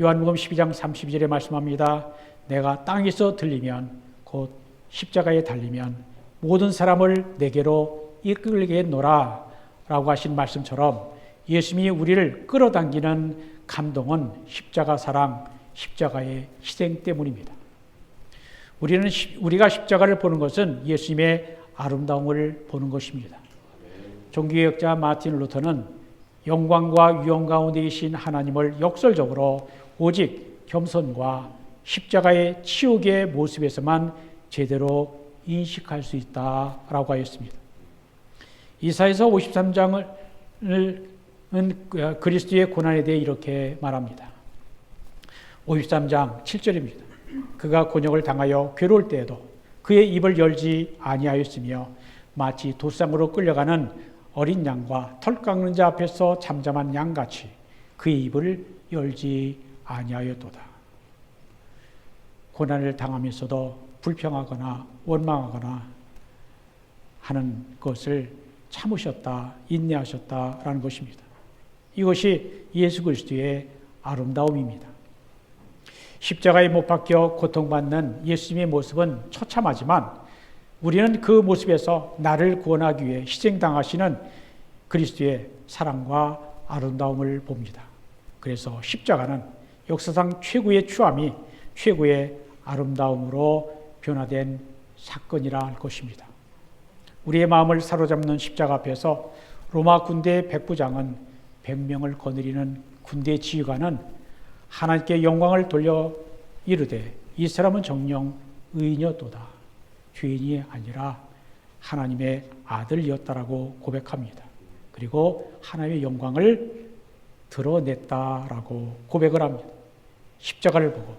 요한복음 12장 32절에 말씀합니다. 내가 땅에서 들리면 곧 십자가에 달리면 모든 사람을 내게로 이끌겠노라 라고 하신 말씀처럼 예수님이 우리를 끌어당기는 감동은 십자가 사랑, 십자가의 희생 때문입니다. 우리가 십자가를 보는 것은 예수님의 아름다움을 보는 것입니다. 종교개혁자 마틴 루터는 영광과 위엄 가운데 계신 하나님을 역설적으로 오직 겸손과 십자가의 치욕의 모습에서만 제대로 인식할 수 있다라고 하였습니다. 이사야서 53장은 그리스도의 고난에 대해 이렇게 말합니다. 53장 7절입니다. 그가 곤욕을 당하여 괴로울 때에도 그의 입을 열지 아니하였으며 마치 도상으로 끌려가는 어린 양과 털 깎는 자 앞에서 잠잠한 양같이 그의 입을 열지 아니하였도다. 고난을 당하면서도 불평하거나 원망하거나 하는 것을 참으셨다, 인내하셨다라는 것입니다. 이것이 예수 그리스도의 아름다움입니다. 십자가에 못 박혀 고통받는 예수님의 모습은 처참하지만 우리는 그 모습에서 나를 구원하기 위해 희생당하시는 그리스도의 사랑과 아름다움을 봅니다. 그래서 십자가는 역사상 최고의 추함이 최고의 아름다움으로 변화된 사건이라 할 것입니다. 우리의 마음을 사로잡는 십자가 앞에서 로마 군대의 백부장은 100명을 거느리는 군대 지휘관은 하나님께 영광을 돌려 이르되 이 사람은 정녕 의인이었도다. 죄인이 아니라 하나님의 아들이었다라고 고백합니다. 그리고 하나님의 영광을 드러냈다라고 고백을 합니다. 십자가를 보고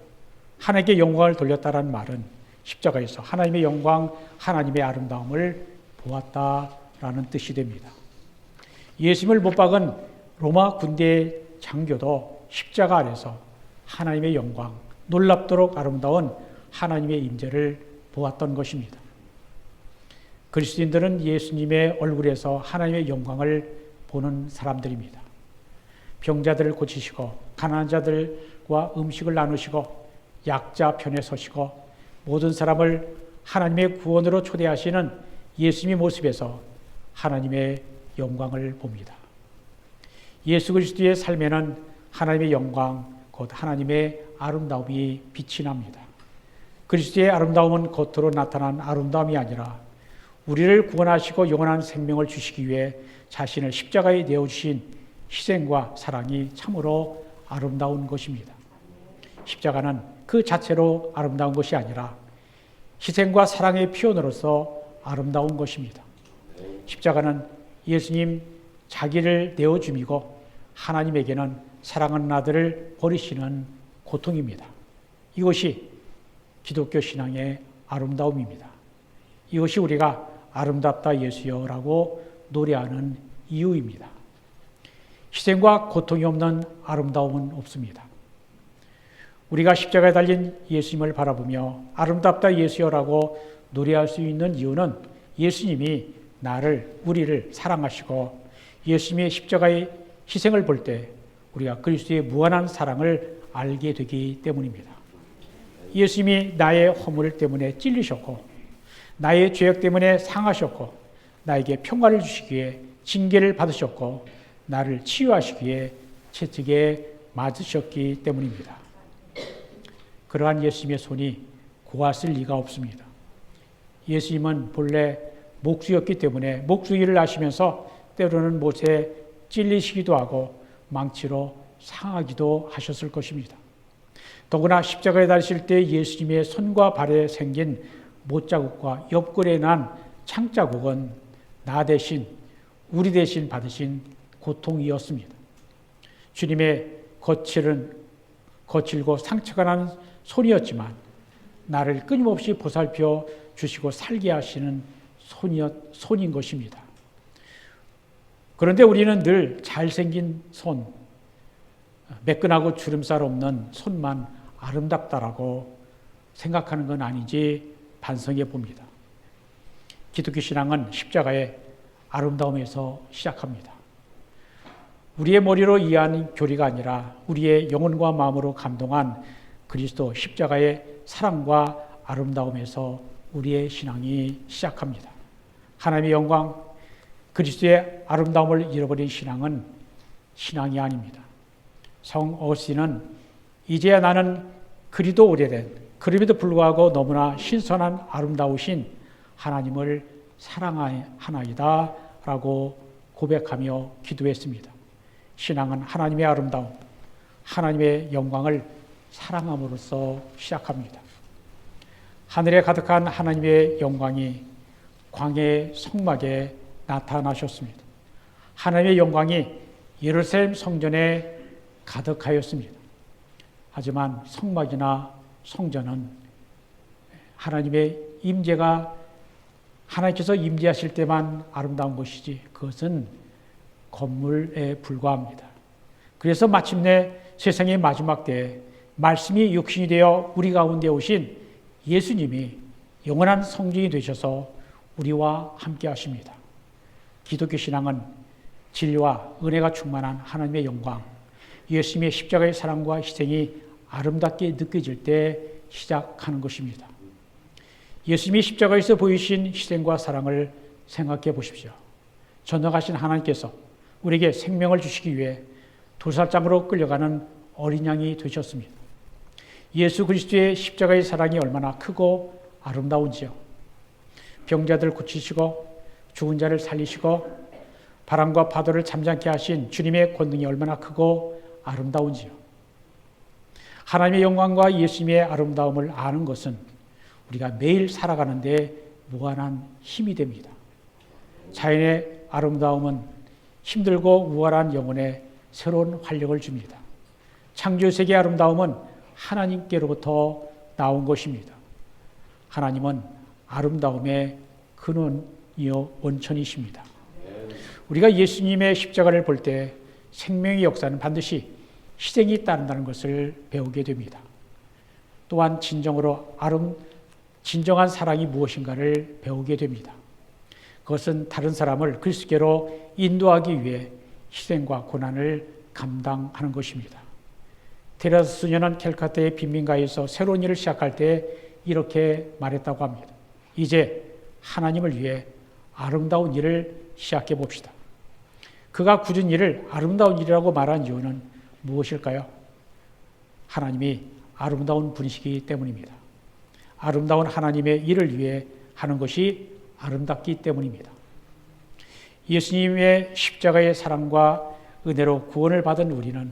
하나님께 영광을 돌렸다라는 말은 십자가에서 하나님의 영광, 하나님의 아름다움을 보았다라는 뜻이 됩니다. 예수님을 못 박은 로마 군대 장교도 십자가 아래서 하나님의 영광, 놀랍도록 아름다운 하나님의 임재를 보았던 것입니다. 그리스도인들은 예수님의 얼굴에서 하나님의 영광을 보는 사람들입니다. 병자들을 고치시고 가난한 자들과 음식을 나누시고 약자 편에 서시고 모든 사람을 하나님의 구원으로 초대하시는 예수님의 모습에서 하나님의 영광을 봅니다. 예수 그리스도의 삶에는 하나님의 영광, 곧 하나님의 아름다움이 빛이 납니다. 그리스도의 아름다움은 겉으로 나타난 아름다움이 아니라 우리를 구원하시고 영원한 생명을 주시기 위해 자신을 십자가에 내어주신 희생과 사랑이 참으로 아름다운 것입니다. 십자가는 그 자체로 아름다운 것이 아니라 희생과 사랑의 표현으로서 아름다운 것입니다. 십자가는 예수님 자기를 내어줌이고 하나님에게는 사랑하는 아들을 버리시는 고통입니다. 이것이 기독교 신앙의 아름다움입니다. 이것이 우리가 아름답다 예수여라고 노래하는 이유입니다. 희생과 고통이 없는 아름다움은 없습니다. 우리가 십자가에 달린 예수님을 바라보며 아름답다 예수여라고 노래할 수 있는 이유는 예수님이 우리를 사랑하시고 예수님의 십자가의 희생을 볼 때 우리가 그리스도의 무한한 사랑을 알게 되기 때문입니다. 예수님이 나의 허물 때문에 찔리셨고 나의 죄악 때문에 상하셨고 나에게 평화를 주시기에 징계를 받으셨고 나를 치유하시기에 채찍에 맞으셨기 때문입니다. 그러한 예수님의 손이 고왔을 리가 없습니다. 예수님은 본래 목수였기 때문에 목수 일을 하시면서 때로는 못에 찔리시기도 하고 망치로 상하기도 하셨을 것입니다. 더구나 십자가에 달리실 때 예수님의 손과 발에 생긴 못자국과 옆구리에 난 창자국은 나 대신 우리 대신 받으신 고통이었습니다. 주님의 거칠고 상처가 난 손이었지만 나를 끊임없이 보살펴 주시고 살게 하시는 손인 것입니다. 그런데 우리는 늘 잘생긴 손, 매끈하고 주름살 없는 손만 아름답다라고 생각하는 건 아닌지 반성해 봅니다. 기독교 신앙은 십자가의 아름다움에서 시작합니다. 우리의 머리로 이해하는 교리가 아니라 우리의 영혼과 마음으로 감동한 그리스도 십자가의 사랑과 아름다움에서 우리의 신앙이 시작합니다. 하나님의 영광, 그리스도의 아름다움을 잃어버린 신앙은 신앙이 아닙니다. 성 어거스틴은 이제야 나는 그리도 오래된 그럼에도 불구하고 너무나 신선한 아름다우신 하나님을 사랑하나이다 라고 고백하며 기도했습니다. 신앙은 하나님의 아름다움, 하나님의 영광을 사랑함으로써 시작합니다. 하늘에 가득한 하나님의 영광이 광야의 성막에 나타나셨습니다. 하나님의 영광이 예루살렘 성전에 가득하였습니다. 하지만 성막이나 성전은 하나님의 임재가 하나님께서 임재하실 때만 아름다운 것이지 그것은 건물에 불과합니다. 그래서 마침내 세상의 마지막 때에 말씀이 육신이 되어 우리 가운데 오신 예수님이 영원한 성전이 되셔서 우리와 함께 하십니다. 기독교 신앙은 진리와 은혜가 충만한 하나님의 영광, 예수님의 십자가의 사랑과 희생이 아름답게 느껴질 때 시작하는 것입니다. 예수님이 십자가에서 보이신 희생과 사랑을 생각해 보십시오. 전능하신 하나님께서 우리에게 생명을 주시기 위해 도살장으로 끌려가는 어린 양이 되셨습니다. 예수 그리스도의 십자가의 사랑이 얼마나 크고 아름다운지요. 병자들 고치시고 죽은 자를 살리시고 바람과 파도를 잠잠케 하신 주님의 권능이 얼마나 크고 아름다운지요. 하나님의 영광과 예수님의 아름다움을 아는 것은 우리가 매일 살아가는데 무한한 힘이 됩니다. 자연의 아름다움은 힘들고 우월한 영혼에 새로운 활력을 줍니다. 창조세계의 아름다움은 하나님께로부터 나온 것입니다. 하나님은 아름다움의 근원이요 원천이십니다. 우리가 예수님의 십자가를 볼 때 생명의 역사는 반드시 희생이 따른다는 것을 배우게 됩니다. 또한 진정한 사랑이 무엇인가를 배우게 됩니다. 그것은 다른 사람을 그리스도께로 인도하기 위해 희생과 고난을 감당하는 것입니다. 테레사 수녀는 캘카타의 빈민가에서 새로운 일을 시작할 때 이렇게 말했다고 합니다. 이제 하나님을 위해 아름다운 일을 시작해 봅시다. 그가 굳은 일을 아름다운 일이라고 말한 이유는 무엇일까요? 하나님이 아름다운 분이시기 때문입니다. 아름다운 하나님의 일을 위해 하는 것이 아름답기 때문입니다. 예수님의 십자가의 사랑과 은혜로 구원을 받은 우리는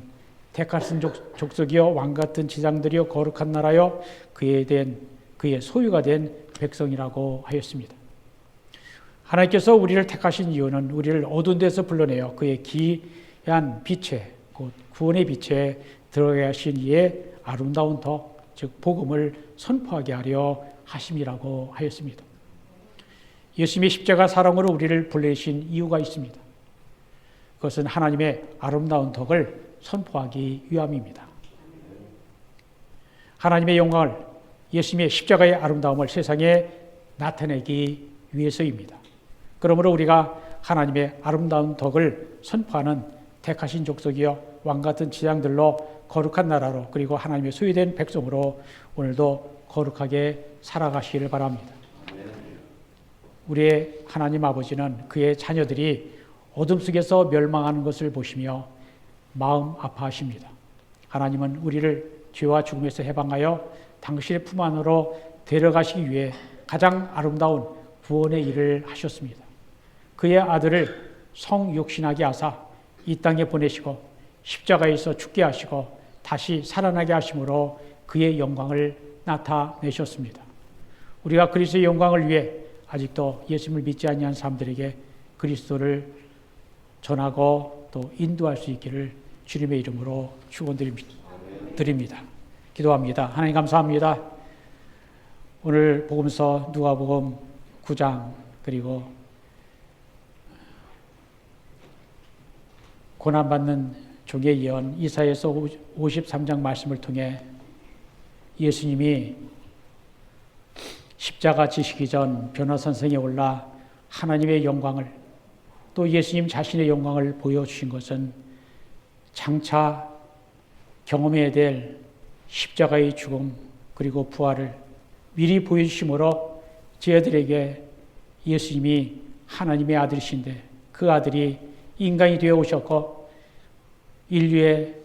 택하신 족속이요 왕같은 지장들이요 거룩한 나라요 그의 소유가 된 백성이라고 하였습니다. 하나님께서 우리를 택하신 이유는 우리를 어두운 데서 불러내어 그의 귀한 빛에 곧 구원의 빛에 들어가게 하신 이의 아름다운 덕, 즉 복음을 선포하게 하려 하심이라고 하였습니다. 예수님의 십자가 사랑으로 우리를 불러내신 이유가 있습니다. 그것은 하나님의 아름다운 덕을 선포하기 위함입니다. 하나님의 영광을, 예수님의 십자가의 아름다움을 세상에 나타내기 위해서입니다. 그러므로 우리가 하나님의 아름다운 덕을 선포하는 택하신 족속이요 왕같은 지장들로 거룩한 나라로 그리고 하나님의 소유된 백성으로 오늘도 거룩하게 살아가시기를 바랍니다. 우리의 하나님 아버지는 그의 자녀들이 어둠 속에서 멸망하는 것을 보시며 마음 아파하십니다. 하나님은 우리를 죄와 죽음에서 해방하여 당신의 품 안으로 데려가시기 위해 가장 아름다운 구원의 일을 하셨습니다. 그의 아들을 성육신하게 하사 이 땅에 보내시고 십자가에서 죽게 하시고 다시 살아나게 하심으로 그의 영광을 나타내셨습니다. 우리가 그리스도의 영광을 위해 아직도 예수님을 믿지 아니한 사람들에게 그리스도를 전하고 또 인도할 수 있기를 주님의 이름으로 축원드립니다. 기도합니다. 하나님 감사합니다. 오늘 복음서 누가복음 9장 그리고 고난받는 종의 예언 이사야서 53장 말씀을 통해 예수님이 십자가 지시기 전 변화선상에 올라 하나님의 영광을 또 예수님 자신의 영광을 보여주신 것은 장차 경험해야 될 십자가의 죽음 그리고 부활을 미리 보여주심으로 저희들에게 예수님이 하나님의 아들이신데 그 아들이 인간이 되어 오셨고 인류의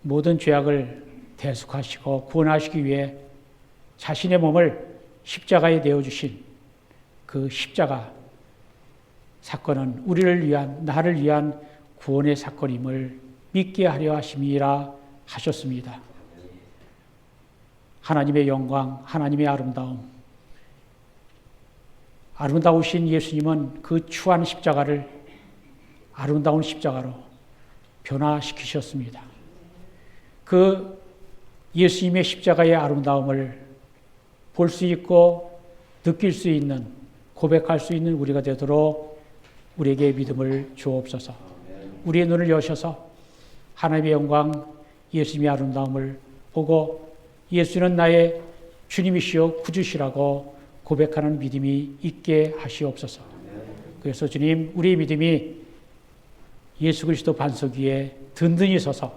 모든 죄악을 대속하시고 구원하시기 위해 자신의 몸을 십자가에 내어주신 그 십자가 사건은 우리를 위한 나를 위한 구원의 사건임을 믿게 하려 하심이라 하셨습니다. 하나님의 영광, 하나님의 아름다우신 예수님은 그 추한 십자가를 아름다운 십자가로 변화시키셨습니다. 그 예수님의 십자가의 아름다움을 볼 수 있고 느낄 수 있는 고백할 수 있는 우리가 되도록 우리에게 믿음을 주옵소서. 우리의 눈을 여셔서 하나님의 영광 예수님의 아름다움을 보고 예수는 나의 주님이시여 구주시라고 고백하는 믿음이 있게 하시옵소서. 그래서 주님, 우리 믿음이 예수 그리스도 반석 위에 든든히 서서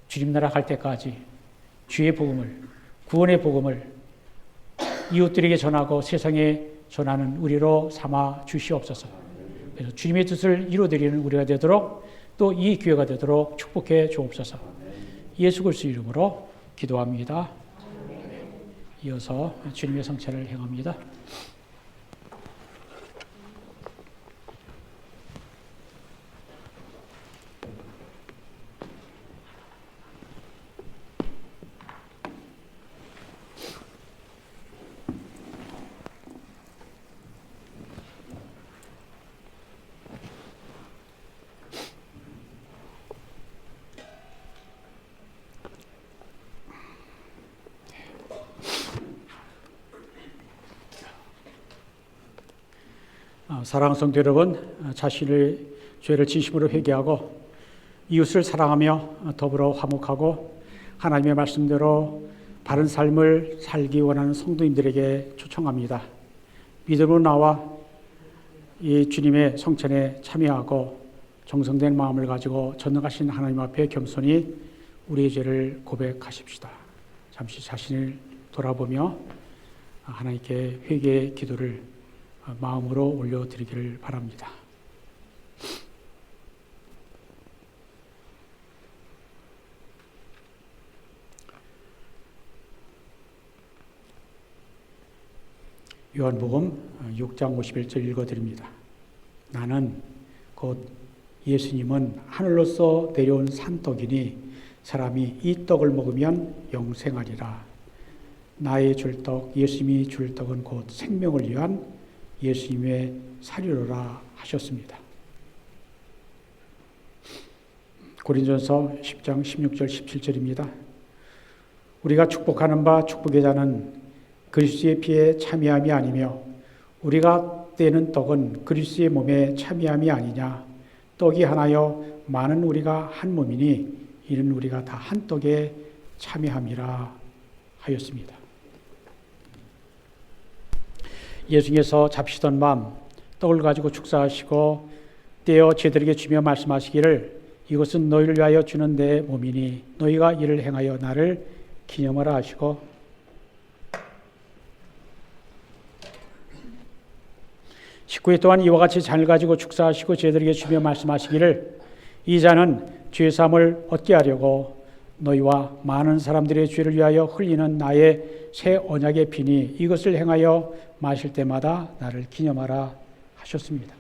주님 나라 갈 때까지 주의 복음을, 구원의 복음을 이웃들에게 전하고 세상에 전하는 우리로 삼아 주시옵소서. 그래서 주님의 뜻을 이루어드리는 우리가 되도록, 또 이 교회가 되도록 축복해 주옵소서. 예수 그리스도 이름으로 기도합니다. 이어서 주님의 성찬을 행합니다. 사랑하는 성도 여러분, 자신의 죄를 진심으로 회개하고 이웃을 사랑하며 더불어 화목하고 하나님의 말씀대로 바른 삶을 살기 원하는 성도님들에게 초청합니다. 믿음으로 나와 이 주님의 성찬에 참여하고 정성된 마음을 가지고 전능하신 하나님 앞에 겸손히 우리의 죄를 고백하십시다. 잠시 자신을 돌아보며 하나님께 회개의 기도를 마음으로 올려드리기를 바랍니다. 요한복음 6장 51절 읽어드립니다. 나는 곧 예수님은 하늘로서 내려온 산떡이니 사람이 이 떡을 먹으면 영생하리라. 나의 줄 떡, 예수님이 줄 떡은 곧 생명을 위한 예수님의 사료라 하셨습니다. 고린도전서 10장 16절 17절입니다. 우리가 축복하는 바 축복의 자는 그리스도의 피에 참여함이 아니며 우리가 떼는 떡은 그리스도의 몸에 참여함이 아니냐. 떡이 하나여 많은 우리가 한 몸이니 이는 우리가 다 한 떡에 참여함이라 하였습니다. 예수님께서 잡시던 밤 떡을 가지고 축사하시고 떼어 제들에게 주며 말씀하시기를 이것은 너희를 위하여 주는 내 몸이니 너희가 이를 행하여 나를 기념하라 하시고 식후에 또한 이와 같이 잔을 가지고 축사하시고 제들에게 주며 말씀하시기를 이 잔은 죄사함을 얻게 하려고 너희와 많은 사람들의 죄를 위하여 흘리는 나의 새 언약의 피니 이것을 행하여 마실 때마다 나를 기념하라 하셨습니다.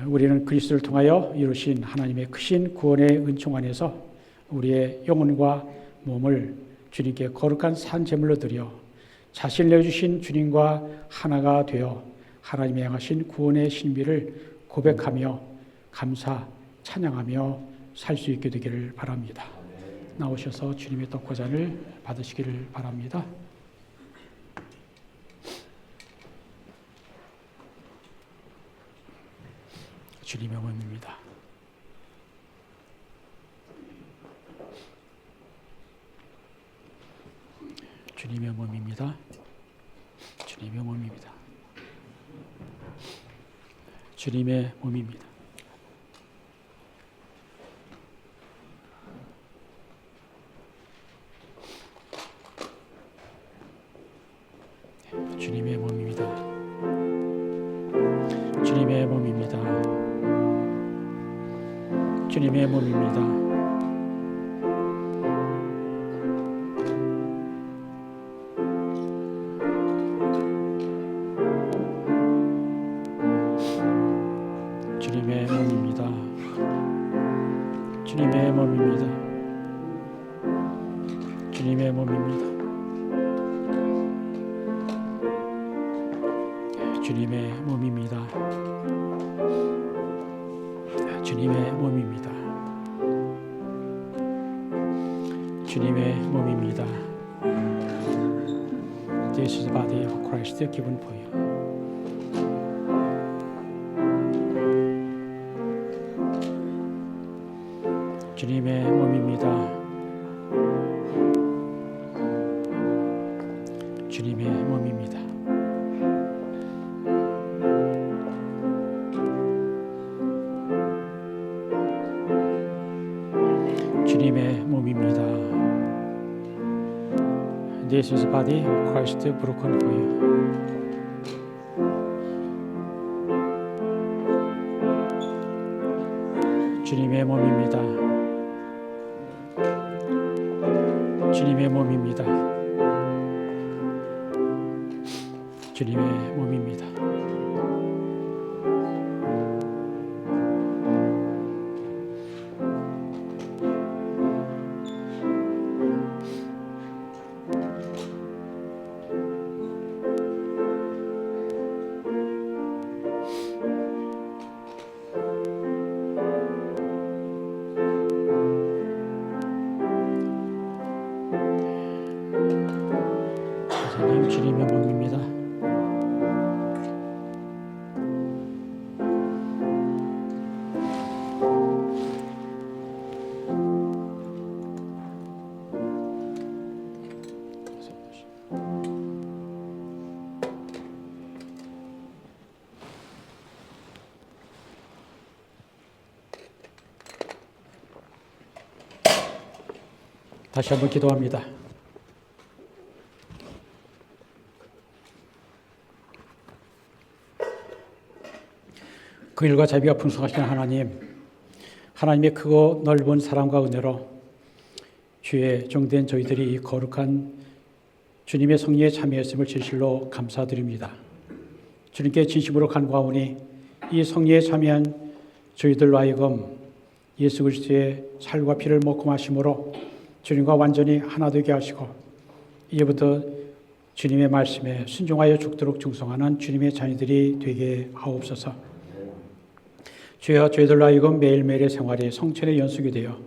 우리는 그리스도를 통하여 이루신 하나님의 크신 구원의 은총 안에서 우리의 영혼과 몸을 주님께 거룩한 산 제물로 드려 자신을 내어주신 주님과 하나가 되어 하나님이 행하신 구원의 신비를 고백하며 감사, 찬양하며 살 수 있게 되기를 바랍니다. 나오셔서 주님의 떡과 잔을 받으시기를 바랍니다. 주님의 몸입니다. 주님의 몸입니다. 주님의 몸입니다. 주님의 몸입니다. 주님의 몸입니다. 주님의 몸입니다. 주님의 몸입니다. 주님의 몸입니다. 주님의 몸입니다. 주님의 몸입니다. 주님의 몸입니다. 주님의 몸입니다. 주님의 몸입니다. This is the body of Christ given for you. 주님의 몸입니다. 주님의 몸입니다. 주님의 몸입니다. This is the body of Christ broken for you. 주님의 몸입니다. 주님의 몸입니다. 주님의 몸입니다. 선생님, 주님의 몸입니다. 다시 한번 기도합니다. 그 일과 자비가 풍성하신 하나님, 하나님의 크고 넓은 사랑과 은혜로 주의 종된 저희들이 이 거룩한 주님의 성리에 참여했음을 진실로 감사드립니다. 주님께 진심으로 간구하오니 이 성리에 참여한 저희들로 하여금 예수 그리스도의 살과 피를 먹고 마심으로 주님과 완전히 하나 되게 하시고 이제부터 주님의 말씀에 순종하여 죽도록 충성하는 주님의 자녀들이 되게 하옵소서. 주여, 저희들로 하여금 매일매일의 생활이 성천의 연속이 되어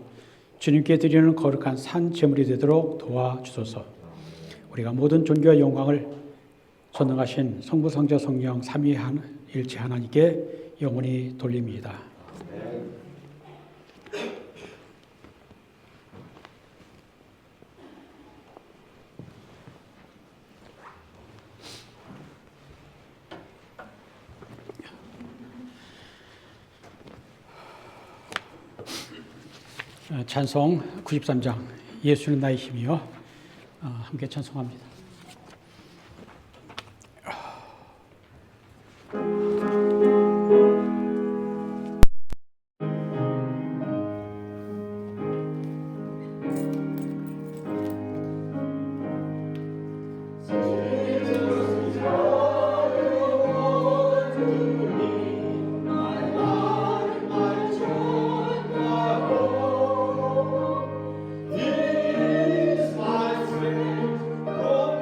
주님께 드리는 거룩한 산 제물이 되도록 도와주소서. 우리가 모든 존귀와 영광을 전능하신 성부, 성자, 성령 삼위일체 하나님께 영원히 돌립니다. 찬송 93장 예수는 나의 힘이여 함께 찬송합니다. Is my strength.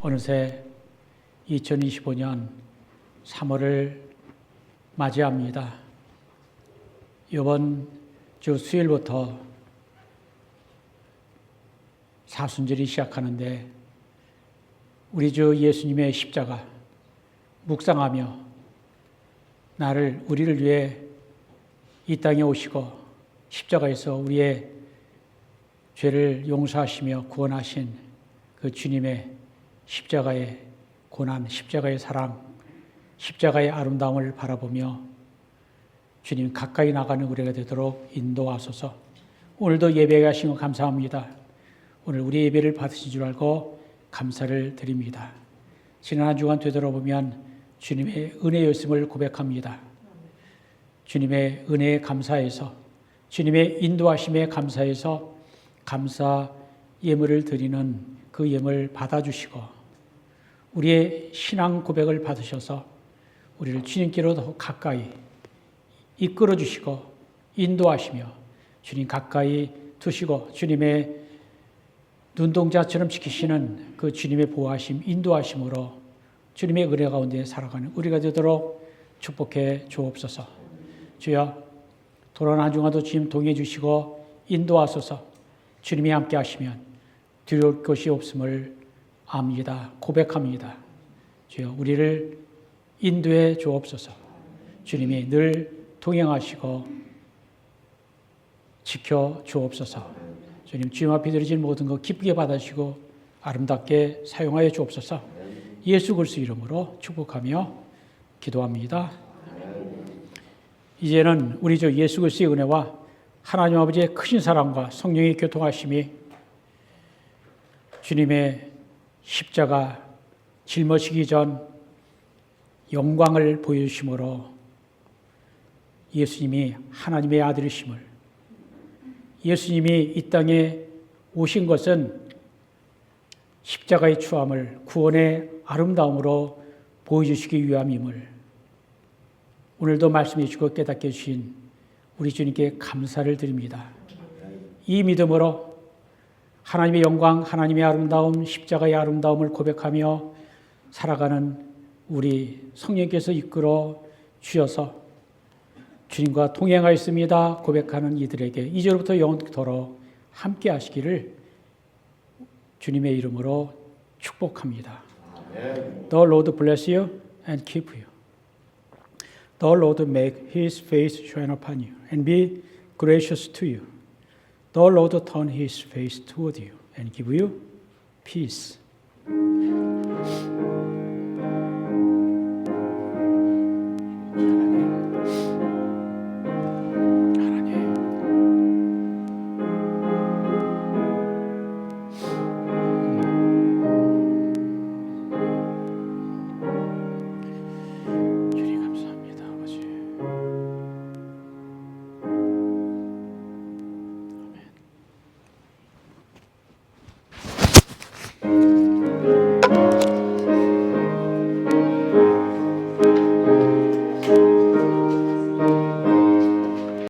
어느새 2025년 3월을 맞이합니다. 이번 주 수요일부터 사순절이 시작하는데 우리 주 예수님의 십자가 묵상하며 우리를 위해 이 땅에 오시고 십자가에서 우리의 죄를 용서하시며 구원하신 그 주님의 십자가의 고난, 십자가의 사랑, 십자가의 아름다움을 바라보며 주님 가까이 나가는 우리가 되도록 인도하소서. 오늘도 예배하게 하신 것 감사합니다. 오늘 우리 예배를 받으신 줄 알고 감사를 드립니다. 지난 한 주간 되돌아보면 주님의 은혜였음을 고백합니다. 주님의 은혜에 감사해서, 주님의 인도하심에 감사해서 감사 예물을 드리는 그 예물 받아주시고 우리의 신앙 고백을 받으셔서 우리를 주님께로 더 가까이 이끌어 주시고 인도하시며 주님 가까이 두시고 주님의 눈동자처럼 지키시는 그 주님의 보호하심, 인도하심으로 주님의 은혜 가운데 살아가는 우리가 되도록 축복해 주옵소서. 주여, 돌아온 한 주간도 주님 동행해 주시고 인도하소서. 주님이 함께 하시면 두려울 것이 없음을 압니다. 고백합니다. 주여, 우리를 인도해 주옵소서. 주님이 늘 동행하시고 지켜 주옵소서. 주님, 주님 앞에 드려진 모든 것 기쁘게 받으시고 아름답게 사용하여 주옵소서. 예수 그리스도 이름으로 축복하며 기도합니다. 이제는 우리 주 예수 그리스도의 은혜와 하나님 아버지의 크신 사랑과 성령의 교통하심이 주님의 십자가 짊어지기 전 영광을 보여주심으로 예수님이 하나님의 아들이심을, 예수님이 이 땅에 오신 것은 십자가의 추함을 구원의 아름다움으로 보여주시기 위함임을 오늘도 말씀해 주시고 깨닫게 해주신 우리 주님께 감사를 드립니다. 이 믿음으로 하나님의 영광, 하나님의 아름다움, 십자가의 아름다움을 고백하며 살아가는 우리 성령께서 이끌어 주셔서 주님과 동행하였습니다 고백하는 이들에게 이제로부터 영원토록 함께 하시기를 주님의 이름으로 축복합니다. The Lord bless you and keep you. The Lord make his face shine upon you and be gracious to you. The Lord turn his face toward you and give you peace.